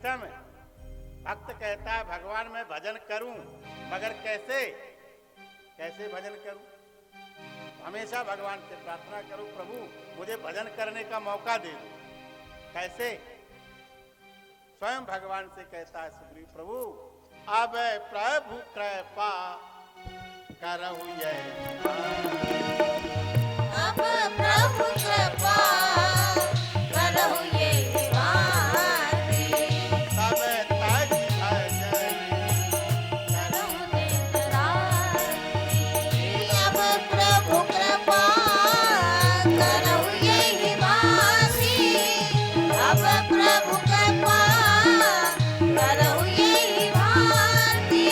में भक्त कहता है भगवान मैं भजन करूं मगर कैसे कैसे भजन करूं। हमेशा भगवान से प्रार्थना करूं प्रभु मुझे भजन करने का मौका दे दो। कैसे? स्वयं भगवान से कहता है सुग्रीव प्रभु अब प्रभु कृपा करहु अब प्रभु कृपा करहु ये वारी। सब तज भजन करहु दिन राति। अब प्रभु कृपा करहु ये वारी। अब प्रभु कृपा करहु ये वारी।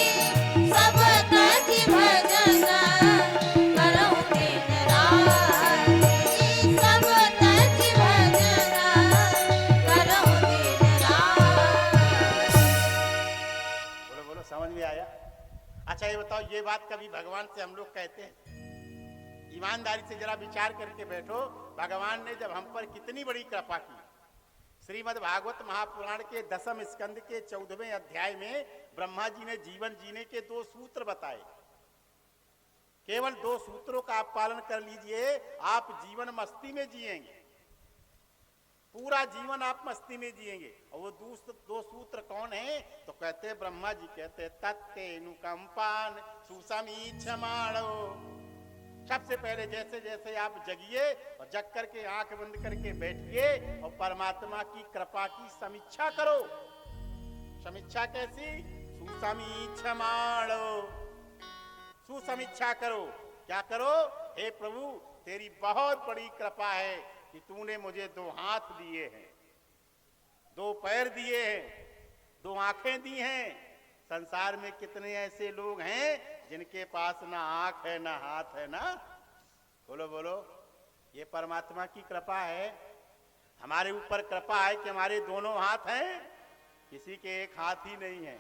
सब तज भजन करहु दिन राति। सब तज भजन करहु दिन राति। बोलो बोलो समझ में आया? अच्छा ये बताओ ये बात कभी भगवान से हम लोग कहते हैं? ईमानदारी से जरा विचार करके बैठो भगवान ने जब हम पर कितनी बड़ी कृपा की। श्रीमद् भागवत महापुराण के 10वें स्कंद के 14वें अध्याय में ब्रह्मा जी ने जीवन जीने के 2 सूत्र बताए। केवल 2 सूत्रों का आप पालन कर लीजिए आप जीवन मस्ती में जिएंगे, पूरा जीवन आप मस्ती में जिएंगे। और वो 2 सूत्र कौन है? तो कहते हैं ब्रह्मा जी कहते हैं तत्तेनुकंपान सुसमीक्षमाणो। सबसे पहले जैसे जैसे आप जगिए और जग करके आंख बंद करके बैठिए और परमात्मा की कृपा की समीक्षा करो। समीक्षा कैसी? सुसमीक्षमाणो। सुसमीक्षा करो। क्या करो? हे प्रभु तेरी बहुत बड़ी कृपा है कि तूने मुझे 2 हाथ दिए हैं, 2 पैर दिए हैं, 2 आंखें दी हैं। संसार में कितने ऐसे लोग हैं जिनके पास ना आंख है ना हाथ है ना? बोलो बोलो। ये परमात्मा की कृपा है। हमारे ऊपर कृपा है कि हमारे दोनों हाथ हैं, किसी के एक हाथ ही नहीं है।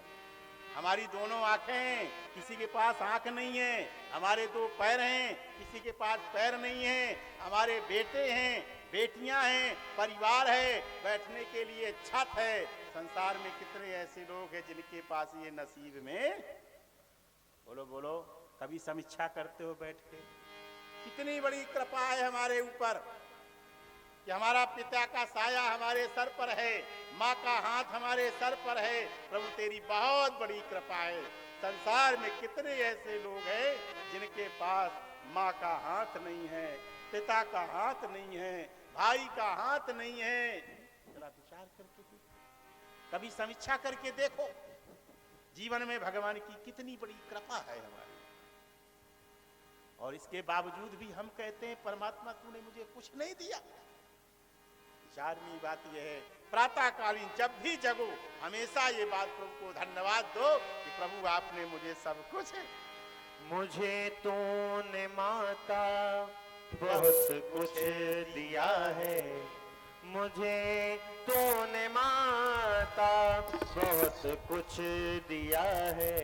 हमारी दोनों आंखें हैं, किसी के पास आंख नहीं है। हमारे 2 पैर हैं, किसी के पास पैर नहीं है। हमारे बेटे हैं, बेटियां हैं, परिवार है, बैठने के लिए छत है। संसार में कितने ऐसे लोग हैं जिनके पास ये नसीब में? बोलो बोलो। कभी समीक्षा करते हो बैठ के? कितनी बड़ी कृपा है हमारे ऊपर कि हमारा पिता का साया हमारे सर पर है, माँ का हाथ हमारे सर पर है। प्रभु तेरी बहुत बड़ी कृपा है। संसार में कितने ऐसे लोग हैं जिनके पास माँ का हाथ नहीं है, पिता का हाथ नहीं है, भाई का हाथ नहीं है। जरा विचार करके देखो, कभी समीक्षा करके देखो जीवन में भगवान की कितनी बड़ी कृपा है हमारी। और इसके बावजूद भी हम कहते हैं परमात्मा तूने मुझे कुछ नहीं दिया। 4वीं बात यह है प्रातः कालीन जब भी जगो हमेशा ये बात प्रभु को धन्यवाद दो कि प्रभु आपने मुझे सब कुछ मुझे तूने माता बहुत कुछ दिया है। मुझे तूने माता बहुत कुछ दिया है।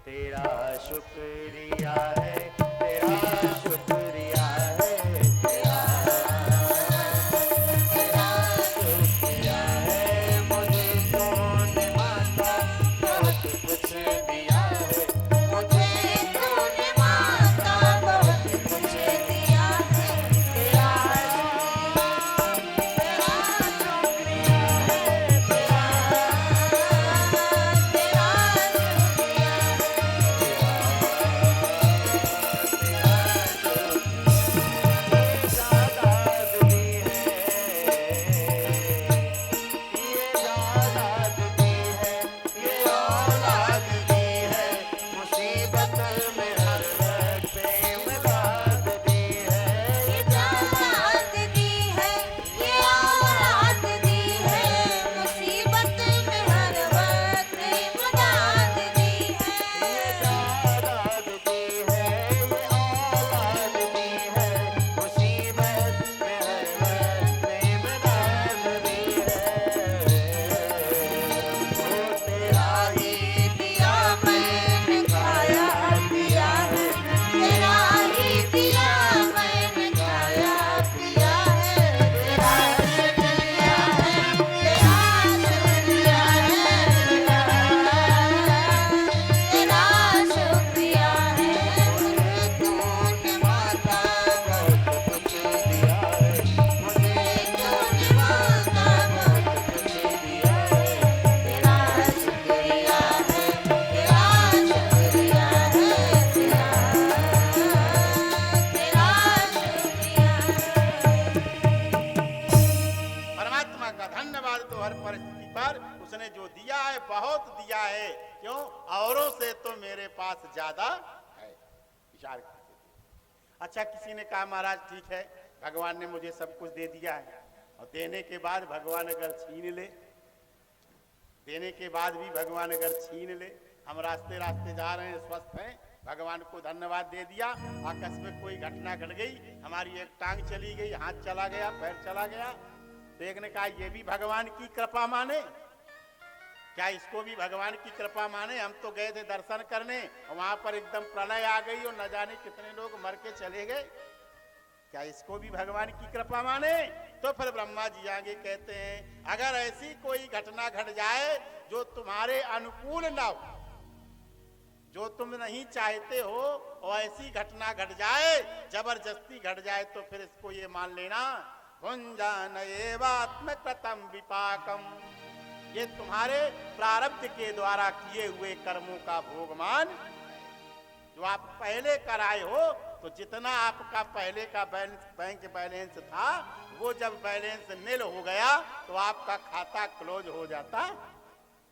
तेरा शुक्रिया है, तेरा शुक्रिया है, तेरा शुक्रिया है। मुझे तूने माता बहुत कुछ दिया है। मुझे तूने माता बहुत कुछ दिया है। तेरा शुक्रिया है, तेरा शुक्रिया है। जो दिया है बहुत दिया है, क्यों? औरों से तो मेरे पास ज्यादा है। विचार करके। अच्छा, किसी ने कहा महाराज ठीक है, भगवान ने मुझे सब कुछ दे दिया है, और देने के बाद भगवान अगर छीन ले, देने के बाद भी भगवान अगर छीन ले, हम रास्ते रास्ते जा रहे हैं, स्वस्थ हैं, भगवान को धन्यवाद दे दिया, आकस्मिक कोई घटना घट गई, हमारी एक टांग चली गई, हाथ चला गया, पैर चला गया, तो एक ने कहा ये भी भगवान की कृपा माने? क्या इसको भी भगवान की कृपा माने? हम तो गए थे दर्शन करने, और वहां पर एकदम प्रलय आ गई और न जाने कितने लोग मर के चले गए, क्या इसको भी भगवान की कृपा माने? तो फिर ब्रह्मा जी आगे कहते हैं, अगर ऐसी कोई घटना घट जाए जो तुम्हारे अनुकूल ना हो, जो तुम नहीं चाहते हो, और ऐसी घटना घट जाए, जबरदस्ती घट जाए, तो फिर इसको ये मान लेना, भुंजान एवात्मकृतम विपाकम, ये तुम्हारे प्रारब्ध के द्वारा किए हुए कर्मों का भोगमान, जो आप पहले कराए हो, तो जितना आपका पहले का बैंक बैलेंस था, वो जब बैलेंस नील हो गया तो आपका खाता क्लोज हो जाता,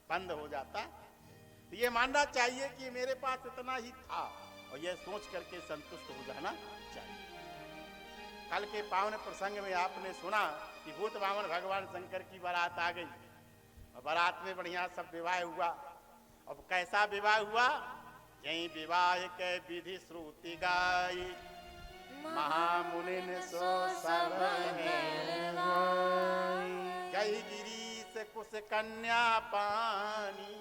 बंद हो जाता। तो ये मानना चाहिए कि मेरे पास इतना ही था, और ये सोच करके संतुष्ट हो जाना चाहिए। कल के पावन प्रसंग में आपने सुना कि भूत वामन भगवान शंकर की बारात आ गई, और बारात में बढ़िया सब विवाह हुआ। अब कैसा विवाह हुआ? यही विवाह के विधि श्रुति गाई, महामुनि सो सब जय गिरीश कुश कन्या पानी,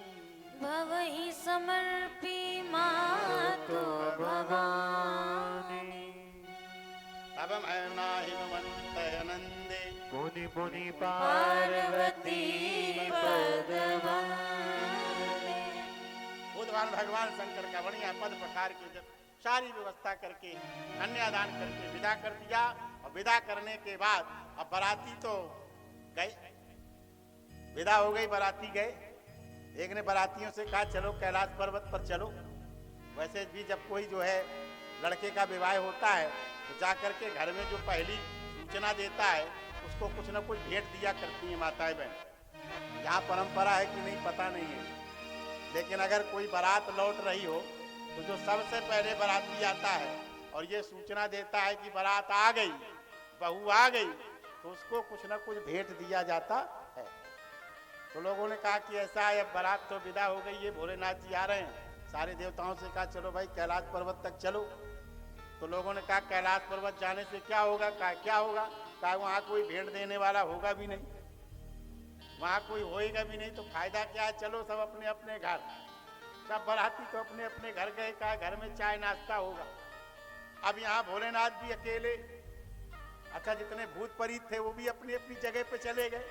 भवहि समर्पी मातो भवानी। तब मैं हिमवंत नंदे, पुनि पुनि पार्वती पदवाने। भगवान भगवान शंकर का बढ़िया पद प्रकार की जब सारी व्यवस्था करके कन्यादान करके विदा कर दिया, और विदा करने के बाद अब बाराती तो गए, विदा हो गई, बाराती गए। एक ने बारातियों से कहा चलो कैलाश पर्वत पर चलो। वैसे भी जब कोई जो है लड़के का विवाह होता है तो जा करके घर में जो पहली सूचना देता है उसको कुछ न कुछ भेंट दिया करती है माताएं बहन। यहाँ परंपरा है कि नहीं पता नहीं है, लेकिन अगर कोई बारात लौट रही हो तो जो सबसे पहले बाराती आता है और ये सूचना देता है कि बारात आ गई, बहू आ गई, तो उसको कुछ न कुछ भेंट दिया जाता है। तो लोगों ने कहा कि ऐसा है, अब बारात तो विदा हो गई है, भोलेनाथ जी आ रहे हैं। सारे देवताओं से कहा चलो भाई कैलाश पर्वत तक चलो। तो लोगों ने कहा कैलाश पर्वत जाने से क्या होगा? कहा क्या होगा? कहा वहाँ कोई भेंट देने वाला होगा भी नहीं, वहाँ कोई होएगा भी नहीं, तो फायदा क्या है? चलो सब अपने अपने घर। सब बाराती तो अपने अपने घर गए, कहा घर में चाय नाश्ता होगा। अब यहाँ भोलेनाथ भी अकेले, अच्छा जितने भूत प्रेत थे वो भी अपनी अपनी जगह पे चले गए।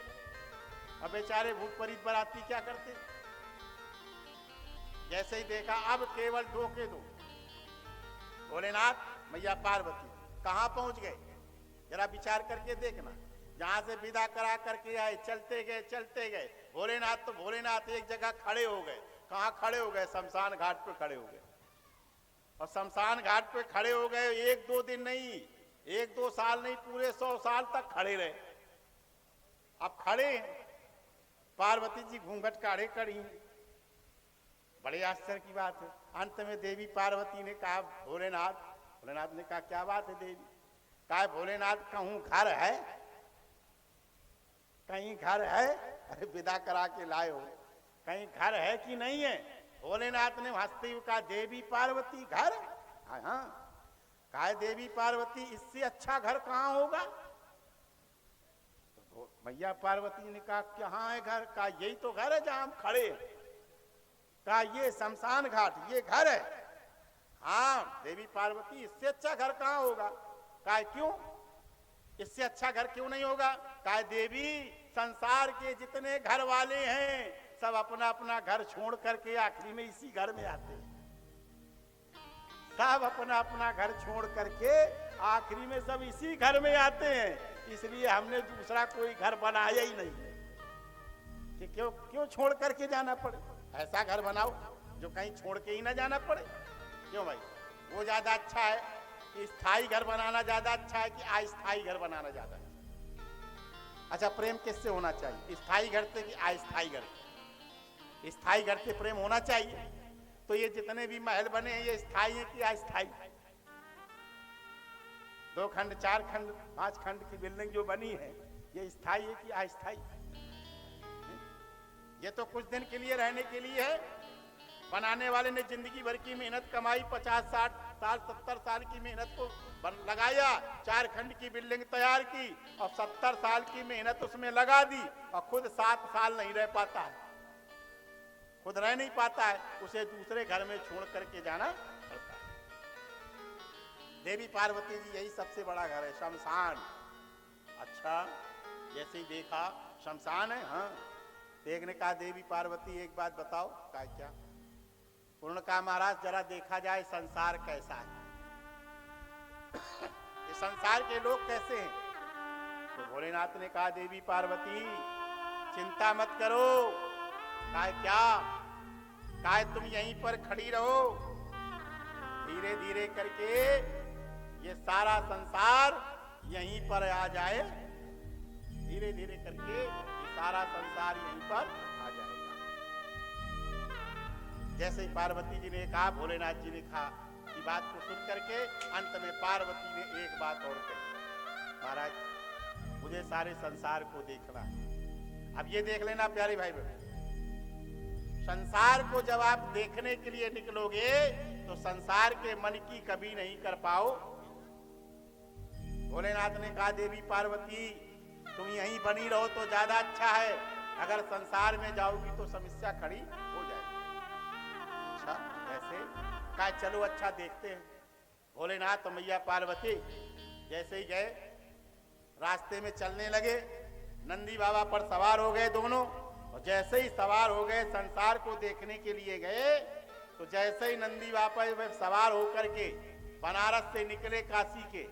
अब बेचारे भूत प्रेत बाराती क्या करते? जैसे ही देखा अब केवल धोखे दो, भोलेनाथ मैया पार्वती कहाँ पहुंच गए? जरा विचार करके देखना। जहां से विदा करा करके आए, चलते गए भोलेनाथ तो भोलेनाथ एक जगह खड़े हो गए। कहाँ खड़े हो गए? शमशान घाट पे खड़े हो गए। और शमशान घाट पे खड़े हो गए, एक दो दिन नहीं, एक दो साल नहीं, पूरे 100 साल तक खड़े रहे। अब खड़े पार्वती जी घूंघट काढ़े खड़ी, बड़े आश्चर्य की बात है। अंत में देवी पार्वती ने कहा भोलेनाथ, भोलेनाथ ने कहा क्या बात है देवी? कहा भोलेनाथ कहूं घर है? कहीं घर है? अरे विदा करा के लाए हो, कहीं घर है कि नहीं है? भोलेनाथ ने हंसते हुए कहा देवी पार्वती घर? हाँ। कहा देवी पार्वती इससे अच्छा घर कहाँ होगा? तो मैया पार्वती ने कहा कहाँ है घर? कहा यही तो घर है जहां हम खड़े हैं। कहा ये शमशान घाट ये घर है। हाँ देवी पार्वती इससे अच्छा घर कहाँ होगा? कहा क्यों? इससे अच्छा घर क्यों नहीं होगा? कहा देवी संसार के जितने घर वाले हैं सब अपना अपना घर छोड़ करके आखिरी में इसी घर में आते हैं। सब अपना अपना घर छोड़ करके आखिरी में सब इसी घर में आते हैं, इसलिए हमने दूसरा कोई घर बनाया ही नहीं कि क्यों छोड़ करके जाना पड़े। ऐसा घर बनाओ जो कहीं छोड़ के ही ना जाना पड़े। क्यों भाई? वो ज्यादा अच्छा है कि स्थायी घर बनाना ज्यादा अच्छा है कि अस्थायी घर बनाना ज्यादा अच्छा? अच्छा प्रेम किससे होना चाहिए, स्थायी घर से कि अस्थायी घर? स्थायी घर से प्रेम होना चाहिए। तो ये जितने भी महल बने हैं ये स्थायी है कि अस्थायी? 2 खंड 4 खंड 5 खंड की बिल्डिंग जो बनी है ये स्थायी है कि अस्थायी? ये तो कुछ दिन के लिए रहने के लिए है। बनाने वाले ने जिंदगी भर की मेहनत कमाई, 50-60 साल 70 साल की मेहनत को लगाया, 4 खंड की बिल्डिंग तैयार की और 70 साल की मेहनत उसमें लगा दी और खुद 7 साल नहीं रह पाता है, खुद रह नहीं पाता है, उसे दूसरे घर में छोड़ करके जाना पड़ता है। देवी पार्वती जी यही सबसे बड़ा घर है, शमशान। अच्छा, जैसे ही देखा शमशान है, हाँ। एक ने कहा देवी पार्वती एक बात बताओ। कहा क्या? पूर्ण कहा महाराज जरा देखा जाए संसार कैसा है, ये संसार के लोग कैसे हैं? तो भोलेनाथ ने कहा देवी पार्वती चिंता मत करो। कहा क्या? कहा तुम यहीं पर खड़ी रहो, धीरे धीरे करके ये सारा संसार यहीं पर आ जाए, धीरे धीरे करके ये सारा संसार यहीं पर आ जाएगा। जैसे ही पार्वती जी ने कहा, भोलेनाथ जी ने कहा कि बात को सुन करके अंत में पार्वती ने एक बात और कही, महाराज मुझे सारे संसार को देखना है। अब ये देख लेना प्यारे भाई बहन, संसार को जब आप देखने के लिए निकलोगे तो संसार के मन की कभी नहीं कर पाओ। भोलेनाथ ने कहा देवी पार्वती तुम यहीं बनी रहो तो ज्यादा अच्छा है, अगर संसार में जाओगी तो समस्या खड़ी हो जाएगी। अच्छा ऐसे कहा चलो अच्छा देखते हैं। भोलेनाथ और मैया पार्वती जैसे ही गए, रास्ते में चलने लगे, नंदी बाबा पर सवार हो गए दोनों, और जैसे ही सवार हो गए संसार को देखने के लिए गए, तो जैसे ही नंदी बाबा पर सवार होकर के बनारस से निकले काशी के,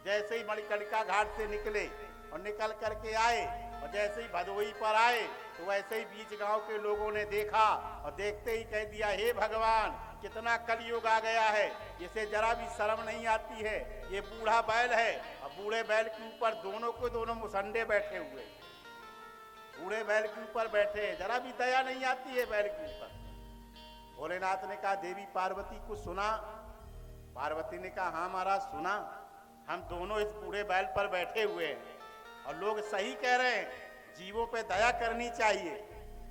जैसे ही मणिकर्णिका घाट से निकले और निकल करके आए और जैसे ही भदोही पर आए तो वैसे ही बीच गांव के लोगों ने देखा और देखते ही कह दिया हे भगवान कितना कलयुग आ गया है, इसे जरा भी शर्म नहीं आती है, ये बूढ़ा बैल है और बूढ़े बैल के ऊपर दोनों को दोनों मुसंडे बैठे हुए, बूढ़े बैल के ऊपर बैठे, जरा भी दया नहीं आती है बैल के ऊपर। भोलेनाथ ने कहा देवी पार्वती को सुना? पार्वती ने कहा हाँ महाराज सुना, हम दोनों इस बूढ़े बैल पर बैठे हुए हैं और लोग सही कह रहे हैं, जीवों पे दया करनी चाहिए,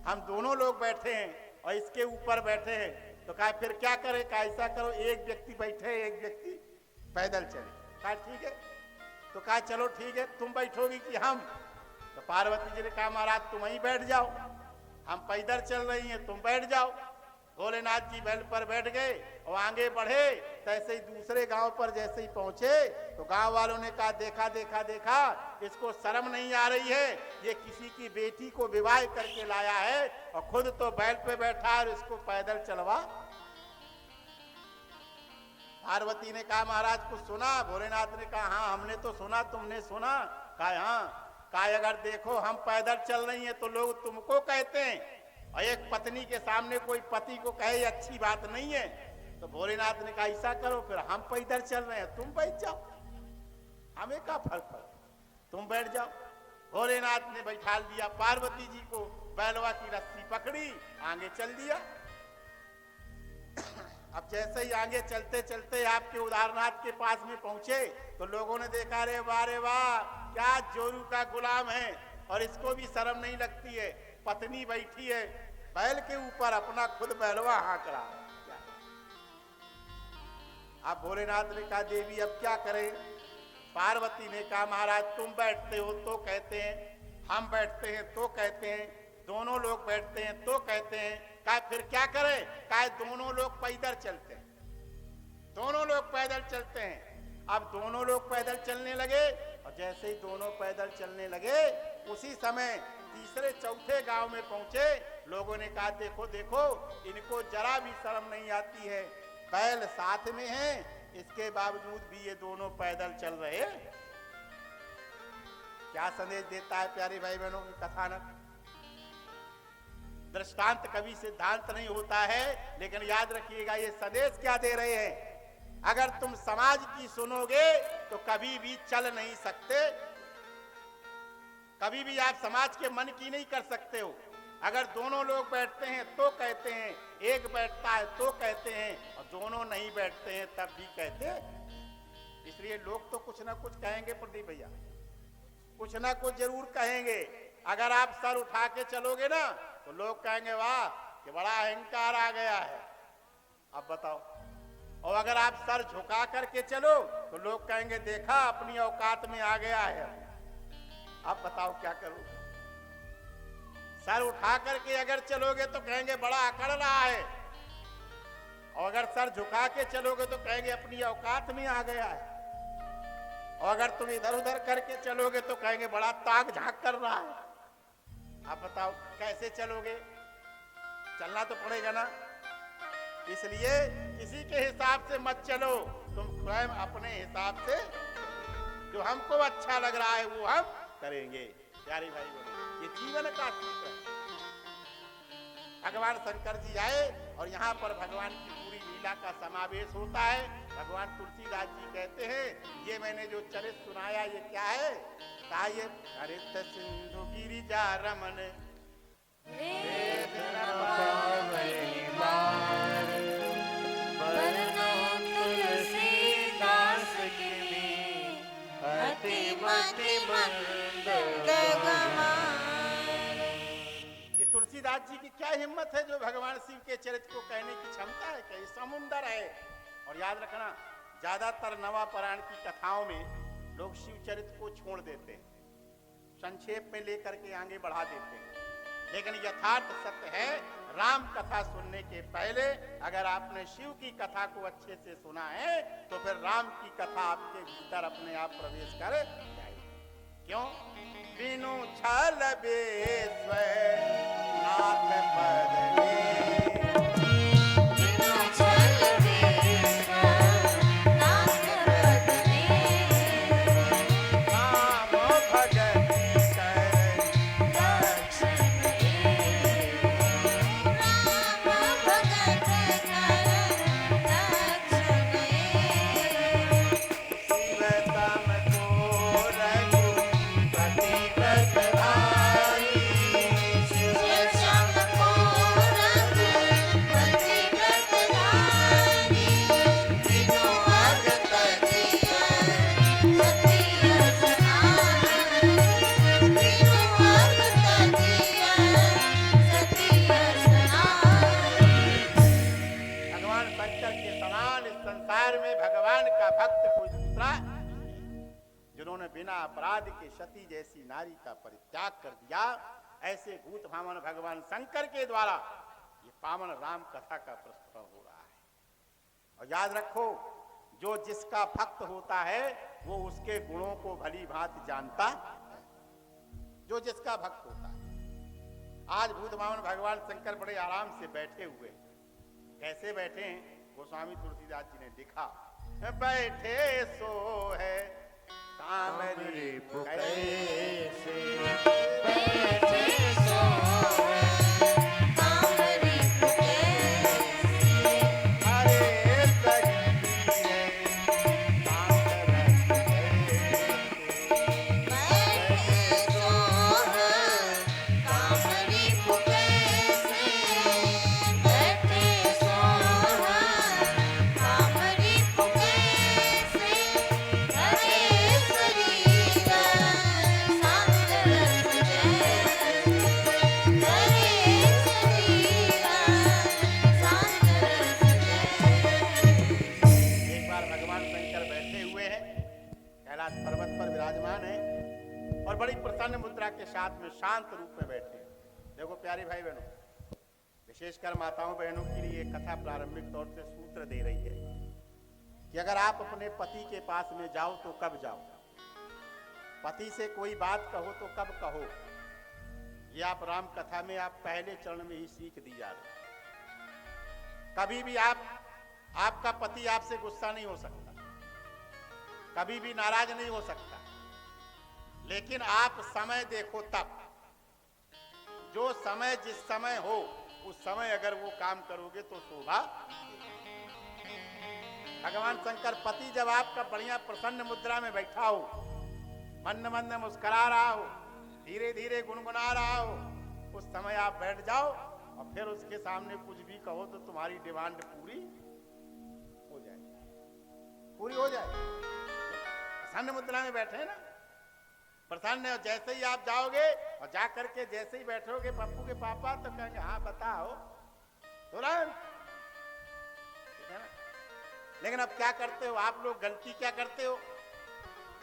हम दोनों लोग बैठे हैं और इसके ऊपर बैठे हैं। तो कहा फिर क्या करें? कहा ऐसा करो एक व्यक्ति बैठे एक व्यक्ति पैदल चले। कहा ठीक है। तो कहा चलो ठीक है, तुम बैठोगी कि हम? तो पार्वती जी ने कहा महाराज तुम ही बैठ जाओ, हम पैदल चल रही हैं, तुम बैठ जाओ। भोलेनाथ जी बैल पर बैठ गए और आगे बढ़े, तैसे ही दूसरे गांव पर जैसे ही पहुंचे तो गांव वालों ने कहा देखा देखा देखा, इसको शर्म नहीं आ रही है, ये किसी की बेटी को विवाह करके लाया है और खुद तो बैल पे बैठा और इसको पैदल चलवा। पार्वती ने कहा महाराज कुछ सुना? भोलेनाथ ने कहा हाँ हमने तो सुना, तुमने सुना? कहा हाँ। कहा अगर देखो हम पैदल चल रही हैं तो लोग तुमको कहते हैं, और एक पत्नी के सामने कोई पति को कहे अच्छी बात नहीं है। तो भोलेनाथ ने कहा ऐसा करो फिर हम पैदल चल रहे हैं, तुम बैठ जाओ, हमें क्या फर्क पड़ा, तुम बैठ जाओ। भोलेनाथ ने बैठा दिया पार्वती जी को, बैलवा की रस्सी पकड़ी, आगे चल दिया। अब जैसे ही आगे चलते चलते आपके उदारनाथ के पास में पहुंचे तो लोगों ने देखा रे वाह क्या जोरू का गुलाम है और इसको भी शर्म नहीं लगती है, पत्नी बैठी है बैल के ऊपर, अपना खुद बैलवा हाँक रहा है। अब भोलेनाथ ने कहा देवी अब क्या करें? पार्वती ने कहा महाराज तुम बैठते हो तो कहते हैं, हम बैठते हैं तो कहते हैं, दोनों लोग बैठते हैं तो कहते हैं, कहा फिर क्या करें? कहा दोनों लोग पैदल चलते हैं, दोनों लोग पैदल चलते हैं। अब दोनों लोग पैदल चलने लगे और जैसे ही दोनों पैदल चलने लगे उसी समय तीसरे चौथे गांव में पहुंचे, लोगों ने कहा देखो देखो इनको जरा भी शर्म नहीं आती है, बैल साथ में है इसके बावजूद भी ये दोनों पैदल चल रहे हैं। क्या संदेश देता है प्यारे भाई बहनों की कथानक? दृष्टांत कभी सिद्धांत नहीं होता है, लेकिन याद रखिएगा ये संदेश क्या दे रहे हैं, अगर तुम समाज की सुनोगे तो कभी भी चल नहीं सकते, कभी भी आप समाज के मन की नहीं कर सकते हो। अगर दोनों लोग बैठते हैं तो कहते हैं, एक बैठता है तो कहते हैं, और दोनों नहीं बैठते हैं तब भी कहते हैं। इसलिए लोग तो कुछ ना कुछ कहेंगे प्रदीप भैया, कुछ ना कुछ जरूर कहेंगे। अगर आप सर उठा के चलोगे ना तो लोग कहेंगे वाह कि बड़ा अहंकार आ गया है। अब बताओ, और अगर आप सर झुका करके चलो तो लोग कहेंगे देखा अपनी औकात में आ गया है। अब बताओ क्या करूं? सर उठा करके अगर चलोगे तो कहेंगे बड़ा अकड़ रहा है, और अगर सर झुका के चलोगे तो कहेंगे अपनी औकात में आ गया है, और अगर तुम इधर उधर करके चलोगे तो कहेंगे बड़ा ताक झांक कर रहा है। आप बताओ कैसे चलोगे? चलना तो पड़ेगा ना। इसलिए किसी के हिसाब से मत चलो, तुम स्वयं अपने हिसाब से जो हमको अच्छा लग रहा है वो हम करेंगे। प्यारे भाई बोले ये जीवन का सूत्र है। भगवान शंकर जी आए और यहाँ पर भगवान की पूरी लीला का समावेश होता है। भगवान तुलसीदास जी कहते हैं ये मैंने जो चरित्र सुनाया ये क्या है? कहा ये हरित सिंधु गिरिजा रमन ये तुलसीदास जी की क्या हिम्मत है जो भगवान शिव के चरित्र को कहने की क्षमता है कि समुंदर है। और याद रखना ज्यादातर नवा पुराण की कथाओं में लोग शिव चरित्र को छोड़ देते हैं, संक्षेप में लेकर के आगे बढ़ा देते हैं। लेकिन यथार्थ सत्य है राम कथा सुनने के पहले अगर आपने शिव की कथा को अच्छे से सुना है तो फिर राम की कथा आपके भीतर अपने आप प्रवेश कर जाएगी। क्यों? बिनु छल बेस्वर नाथ पद बिना अपराध के सती जैसी नारी का परित्याग कर दिया। ऐसे भूत भावन भगवान शंकर के द्वारा ये पावन राम कथा का प्रस्फुटन हो रहा है। और याद रखो जो जिसका भक्त होता है वो उसके गुणों को भली भांति जानता है। जो जिसका भक्त होता है। आज भूत भावन भगवान शंकर बड़े आराम से बैठे हुए, कैसे बैठे हैं? गोस्वामी तुलसीदास जी ने लिखा बैठे सो है कामरी कैसे बैठे सो कामरी कैसे हरे सगी है कामरस बैठे सो कामरी कैसे बैठे सो कामरी कैसे हरे शरीर सांग रस जैसे हरे शरीर सांग रस जैसे। एक बार भगवान शंकर बैठे हुए हैं, कैलाश पर्वत पर विराजमान है और बड़ी प्रसन्न मुद्रा के साथ में शांत रूप में बैठे हैं। देखो प्यारे भाई बहनों, विशेषकर माताओं बहनों के लिए कथा प्रारंभिक तौर से सूत्र दे रही है कि अगर आप अपने पति के पास में जाओ तो कब जाओ, पति से कोई बात कहो तो कब कहो। ये आप राम कथा में आप पहले चरण में ही सीख दी जा रही। कभी भी आपका पति आपसे गुस्सा नहीं हो सकता, कभी भी नाराज नहीं हो सकता, लेकिन आप समय देखो तब, जो समय जिस समय हो उस समय अगर वो काम करोगे तो शोभा। भगवान शंकर पति जब आपका बढ़िया प्रसन्न मुद्रा में बैठा हो, मंद मंद मुस्कुरा रहा हो, धीरे धीरे गुनगुना रहा हो, उस समय आप बैठ जाओ और फिर उसके सामने कुछ भी कहो तो तुम्हारी डिमांड पूरी हो जाएगी, पूरी हो जाएगी। प्रसन्न मुद्रा में बैठे हैं ना, प्रसन्न है। और जैसे ही आप जाओगे और जा करके जैसे ही बैठोगे पप्पू के पापा, तो कहेंगे हाँ बताओ तुरंत, ठीक है ना। लेकिन अब क्या करते हो आप लोग, गलती क्या करते हो?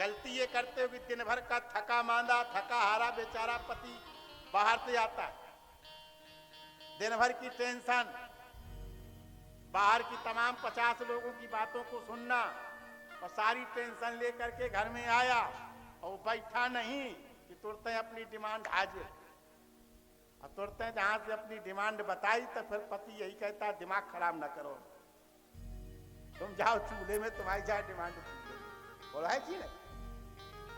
गलती ये करते हो कि दिन भर का थका मांदा, थका हारा बेचारा पति बाहर से आता है, दिन भर की टेंशन, बाहर की तमाम 50 लोगों की बातों को सुनना, और सारी टेंशन लेकर के घर में आया और बैठा नहीं कि तुरंत अपनी डिमांड हाजिर, और तुरंत जहां से अपनी डिमांड बताई तो फिर पति यही कहता है दिमाग खराब ना करो, तुम जाओ चूल्हे में, तुम्हारी जाए डिमांड बोला है कि नहीं?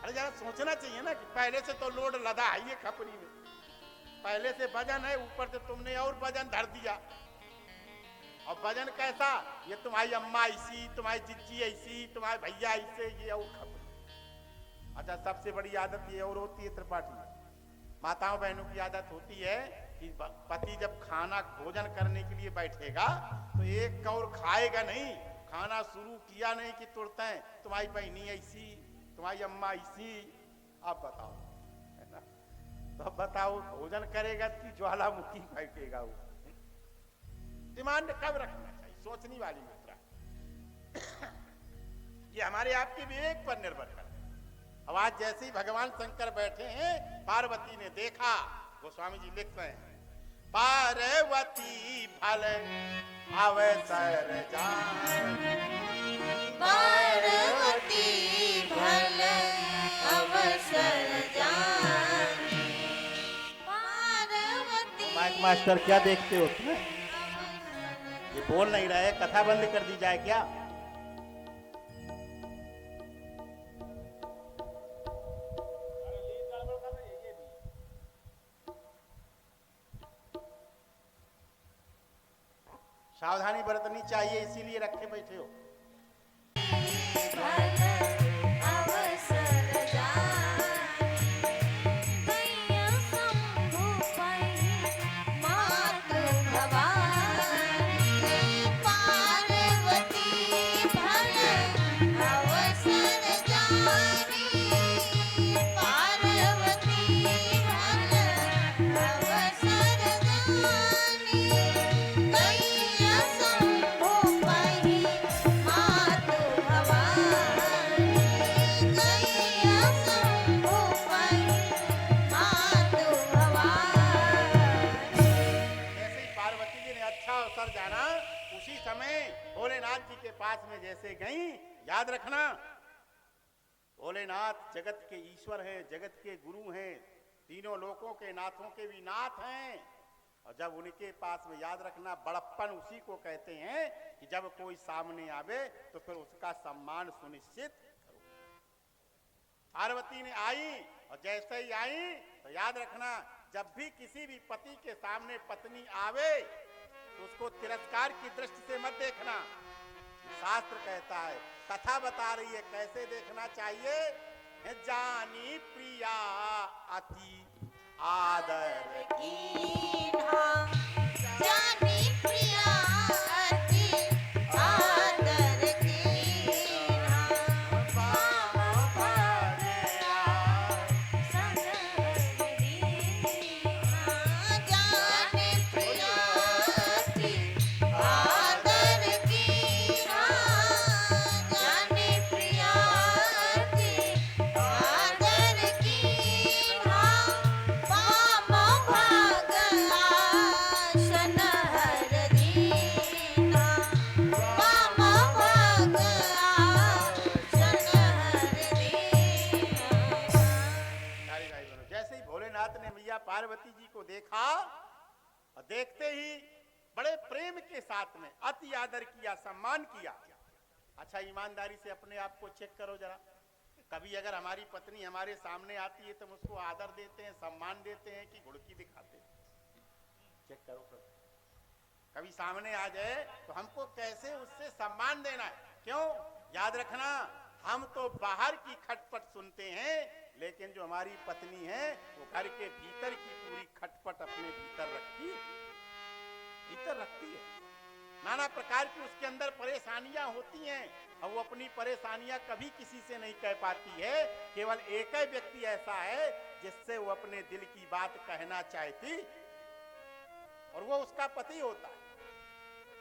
अरे जरा सोचना चाहिए ना कि पहले से तो लोड लदा है ये खपरी में, पहले से वजन है, ऊपर से तुमने और वजन धर दिया। और वजन कैसा? ये तुम्हारी अम्मा ऐसी, तुम्हारी जिज्जी ऐसी, तुम्हारे भैया ऐसे, ये और खपरी। अच्छा सबसे बड़ी आदत ये और होती है त्रिपाठी, माताओं बहनों की आदत होती है कि पति जब खाना भोजन करने के लिए बैठेगा तो एक कौर खाएगा नहीं, खाना शुरू किया नहीं कि तुरंत तुम्हारी बहनी ऐसी, तुम्हारी अम्मा ऐसी, आप बताओ, है ना। तो अब बताओ भोजन करेगा कि ज्वालामुखी फेंकेगा वो? डिमांड कब रखना चाहिए, सोचने वाली मुद्रा। ये हमारे आपके विवेक पर निर्भर करता है। अब आज जैसे ही भगवान शंकर बैठे हैं, पार्वती ने देखा, गोस्वामी जी लिख रहे हैं, पार्वती भल अवसर जान, पार्वती भल अवसर जानी, पार्वती माइक मास्टर क्या देखते हो तुम्हें? ये बोल नहीं रहे, कथा बंद कर दी जाए क्या? सावधानी बरतनी चाहिए, इसीलिए रखे बैठे हो। भल अवसर जानी, कैया शंभु पहि मातु भवानी, पार्वती भल अवसर जानी, पार्वती भल अवसर जानी, कैया शंभु पहि मातु भवानी, कैया शंभु पहि मातु भवानी। जैसे ही पार्वती जी ने अच्छा अवसर जाना, उसी समय भोलेनाथ जी के पास में जैसे गई, याद रखना भोलेनाथ जगत के ईश्वर हैं, जगत के गुरु हैं, तीनों लोकों के नाथों के भी नाथ हैं। और जब उनके पास में, याद रखना, बड़प्पन उसी को कहते हैं कि जब कोई सामने आवे तो फिर उसका सम्मान सुनिश्चित करो। पार्वती ने आई, और जैसे ही आई तो याद रखना, जब भी किसी भी पति के सामने पत्नी आवे तो उसको तिरस्कार की दृष्टि से मत देखना। शास्त्र कहता है, कथा बता रही है कैसे देखना चाहिए। जानी प्रिया अति आदर कीन्हा, जानी प्रिया अति आदर कीन्हा, पाम भगया संग दीन्हा, जानी प्रिया अति आदर कीन्हा, जानी प्रिया अति आदर कीन्हा, पाम भगया संग दीन्हा, पाम भगया संग दीन्हा। सारी भाई बहनों, जैसे ही भोलेनाथ ने मैया पार्वती जी को देखा, और देखते ही बड़े प्रेम के साथ में अति आदर किया, सम्मान किया। अच्छा ईमानदारी से अपने आप को चेक करो जरा, कभी अगर हमारी पत्नी हमारे सामने आती है तो हम उसको आदर देते हैं, सम्मान देते हैं कि घुड़की दिखाते हैं? चेक करो कभी सामने आ जाए तो हमको कैसे उससे सम्मान देना है। क्यों? याद रखना, हम तो बाहर की खटपट सुनते हैं, लेकिन जो हमारी पत्नी है वो घर के भीतर की पूरी खटपट अपने भीतर रखती है। नाना प्रकार की उसके अंदर परेशानियां होती हैं और वो अपनी परेशानियां कभी किसी से नहीं कह पाती है। केवल एक ही व्यक्ति ऐसा है जिससे वो अपने दिल की बात कहना चाहती, और वो उसका पति होता है।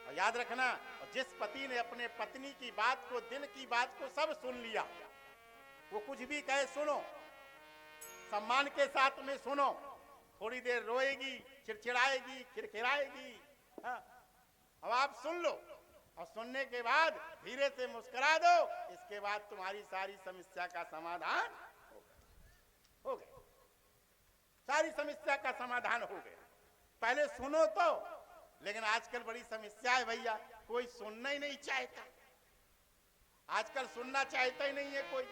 और याद रखना, और जिस पति ने अपने पत्नी की बात को, दिल की बात को सब सुन लिया, वो कुछ भी कहे सुनो, सम्मान के साथ में सुनो। थोड़ी देर रोएगी, चिड़चिड़ाएगी, खिरखिराएगी, हाँ, अब आप सुन लो और सुनने के बाद धीरे से मुस्कुरा दो। इसके बाद तुम्हारी सारी समस्या का समाधान हो गया। सारी समस्या का समाधान हो गया। पहले सुनो तो। लेकिन आजकल बड़ी समस्या है भैया, कोई सुनना ही नहीं चाहता। आजकल सुनना चाहता ही नहीं है कोई।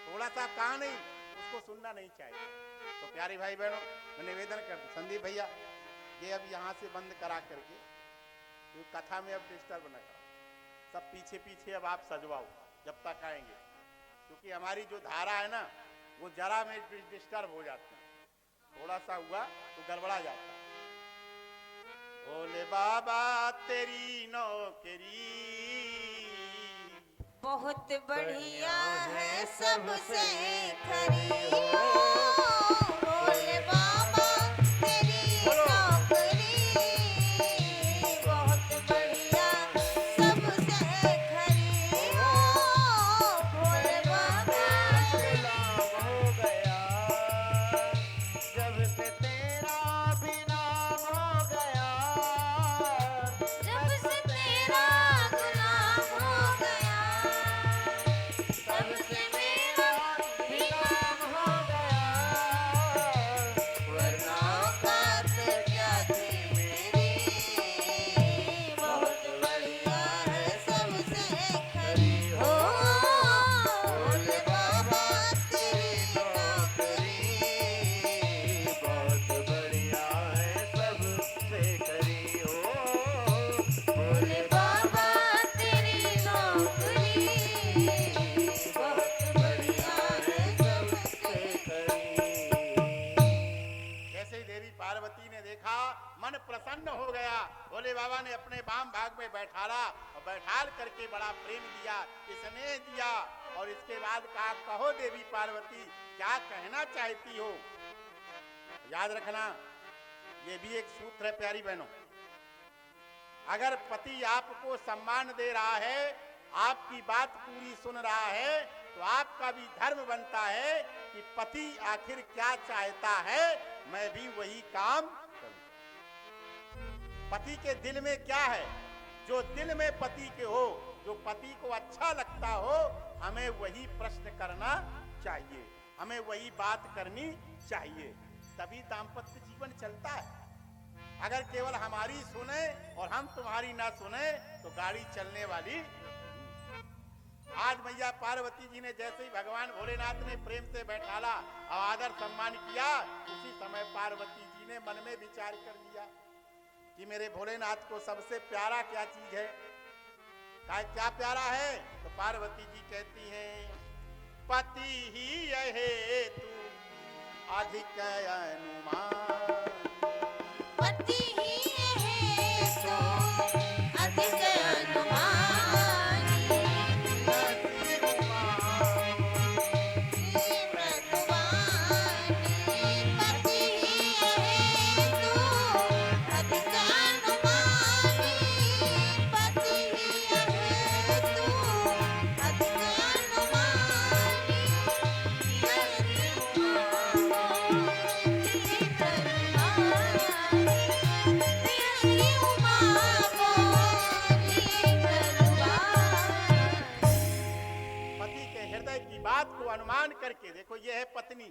थोड़ा सा कहा नहीं, उसको सुनना नहीं चाहता। तो प्यारे भाई बहनों, मैं निवेदन करता हूं, संदीप भैया ये अब यहाँ से बंद करा करके कथा में अब डिस्टर्ब न करो, सब पीछे पीछे अब आप सजवाओ जब तक आएंगे, क्योंकि हमारी जो धारा है ना वो जरा में डिस्टर्ब हो जाती है। थोड़ा सा हुआ तो गड़बड़ा जाता है। भोले बाबा तेरी नौकरी बहुत बढ़िया है सबसे खरी। भोले बाबा तेरी नौकरी बहुत बढ़िया सबसे खरी। भोले बाबा गुलाम हो गया जब से तेरा भी नाम हो गया। जब से तेरा गुलाम हो गया, तब से मेरा भी नाम हो गया। वरना औकात क्या थी मेरी। बहुत बढ़िया है सबसे खरी। हो भोले बाबा तेरी नौकरी बहुत बढ़िया है सबसे करी हो। भोले बाबा तेरी नौकरी बहुत बढ़िया है सबसे जैसे ही देवी पार्वती ने देखा, मन प्रसन्न हो गया। भोले बाबा ने अपने वाम भाग में बैठाला और बैठाल करके बड़ा प्रेम दिया, स्नेह दिया। और इसके बाद कहा, कहो देवी पार्वती क्या कहना चाहती हो। याद रखना, ये भी एक सूत्र है प्यारी बहनों। अगर पति आपको सम्मान दे रहा है, आपकी बात पूरी सुन रहा है, तो आपका भी धर्म बनता है कि पति आखिर क्या चाहता है, मैं भी वही काम करूं। पति के दिल में क्या है, जो दिल में पति के हो, जो पति को अच्छा लगता हो, हमें वही प्रश्न करना चाहिए, हमें वही बात करनी चाहिए। तभी दाम्पत्य जीवन चलता है। अगर केवल हमारी सुने और हम तुम्हारी ना सुने तो गाड़ी चलने वाली। आज मैया पार्वती जी ने जैसे ही भगवान भोलेनाथ ने प्रेम से बैठाला और आदर सम्मान किया, उसी समय पार्वती जी ने मन में विचार कर लिया कि मेरे भोलेनाथ को सबसे प्यारा क्या चीज है। क्या प्यारा है? तो पार्वती जी कहती हैं, पति ही यह तू अधिक अनुमान। पति ही है तो अधिक अनुमानी। पति ही है तो अधिक अनुमानी। पति ही है तो अधिक अनुमानी। पति के हृदय की बात को अनुमान करके देखो, ये है पत्नी।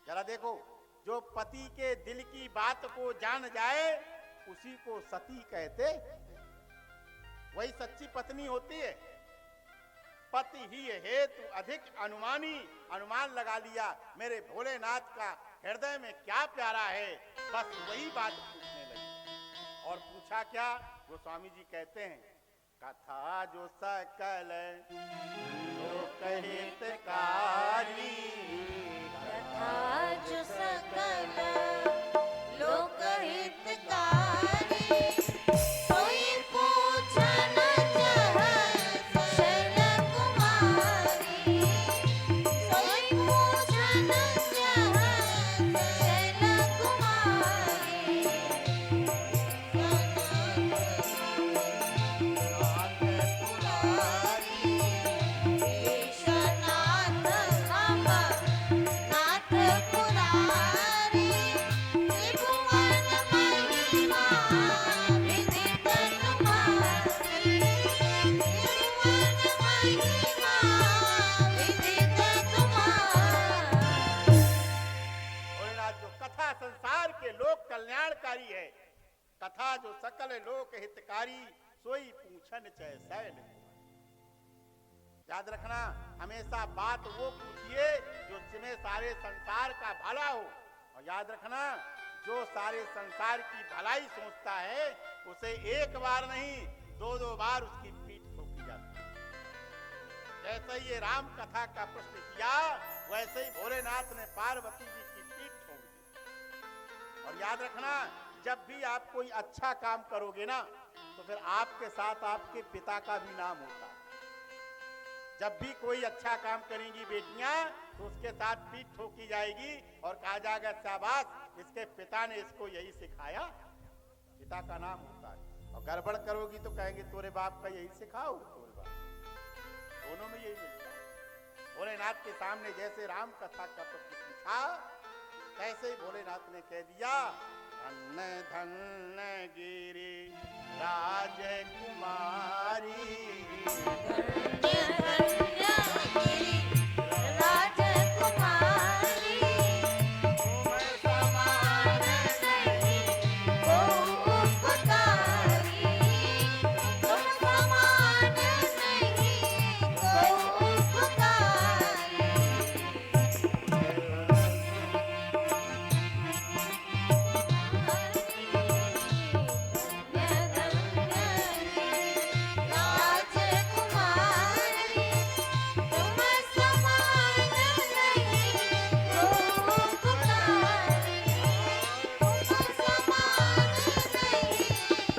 जरा देखो, जो पति के दिल की बात को जान जाए उसी को सती कहते, वही सच्ची पत्नी होती है। पति ही हेतु अधिक अनुमानी, अनुमान लगा लिया मेरे भोलेनाथ का हृदय में क्या प्यारा है, बस वही बात पूछने लगी। और पूछा क्या? वो स्वामी जी कहते हैं, कथा जो सकल लोकहितकारी, कथा जो सकल लोकहितकारी, सोई पूछन चाहत शैल कुमारी, सोई पूछन चाहत शैल कुमारी। नाथ पुरारी, ईशनाथ हम नाथ पुरारी, त्रिभुवन महिमा विदित तुम्हारी, त्रिभुवन महिमा विदित तुम्हारी। भोलेनाथ जो कथा संसार के लोक कल्याणकारी है, कथा जो सकल लोक हितकारी, सोई पूछन चै शैल कुमारी। याद रखना, हमेशा बात वो पूछिए जो जिसमें सारे संसार का भला हो। और याद रखना, जो सारे संसार की भलाई सोचता है उसे एक बार नहीं 2-2 बार उसकी पीठ ठोकी जाती है। जैसे ही ये राम कथा का प्रश्न किया, वैसे ही भोलेनाथ ने पार्वती जी की पीठ ठोक दी। और याद रखना, जब भी आप कोई अच्छा काम करोगे ना, तो फिर आपके साथ आपके पिता का भी नाम होता है। जब भी कोई अच्छा काम करेंगी बेटियां, तो उसके साथ पीठ ठोकी जाएगी और कहा जाएगा शाबाश, इसके पिता ने इसको यही सिखाया। पिता का नाम होता है। और गड़बड़ करोगी तो कहेंगे तोरे बाप का यही सिखाओ, तोरे बाप। दोनों में यही मिलता है। भोलेनाथ के सामने जैसे राम कथा का प्रश्न पूछा, तैसे ही भोलेनाथ ने कह दिया, धन्य धन्य गिरि राजकुमारी, धन्य धन्य गिरि राजकुमारी, तुम समान नहीं को उपकारी, तुम समान नहीं को उपकारी। राजकुमारी, तुम समान नहीं को उपकारी, तुम समान नहीं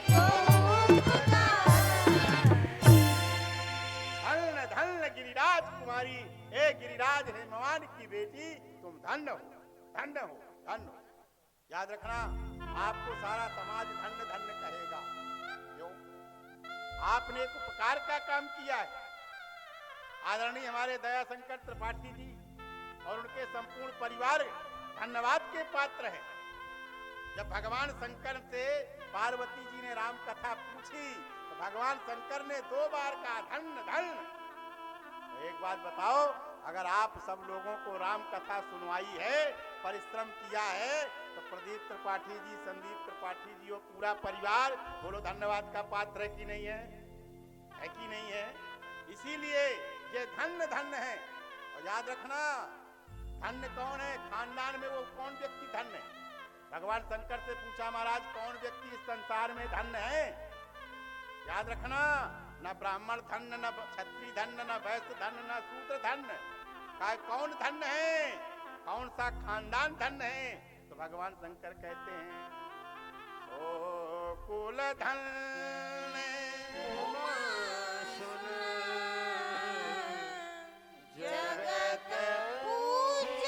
को उपकारी। धन्य धन्य गिरिराज कुमारी, हे गिरिराज हेमवान की बेटी, तुम धन्य हो, धन्य हो, धन्य हो। याद रखना, आपको सारा समाज धन्य धन्य कहेगा। क्यों? आपने एक उपकार का काम किया है। आदरणीय हमारे दया शंकर त्रिपाठी जी और उनके संपूर्ण परिवार धन्यवाद के पात्र हैं। जब भगवान शंकर से पार्वती जी ने राम कथा पूछी, तो भगवान शंकर ने 2 बार कहा धन्य धन्य। तो एक बात बताओ, अगर आप सब लोगों को राम कथा सुनवाई है, परिश्रम किया है, तो प्रदीप त्रिपाठी जी, संदीप त्रिपाठी जी और पूरा परिवार बोलो धन्यवाद का पात्र है कि नहीं है? है कि नहीं है? इसीलिए ये धन्य धन्य है। और याद रखना, धन्य कौन है? खानदान में वो कौन व्यक्ति धन्य है? भगवान शंकर से पूछा, महाराज कौन व्यक्ति इस संसार में धन्य है? याद रखना, न ब्राह्मण धन्य, न क्षत्रिय धन्य, न वैश्य धन्य, न शूद्र धन्य। कौन धन्य है? कौन सा खानदान धन्य है? तो भगवान शंकर कहते हैं, ओ कुल धन्य जगत पूज्य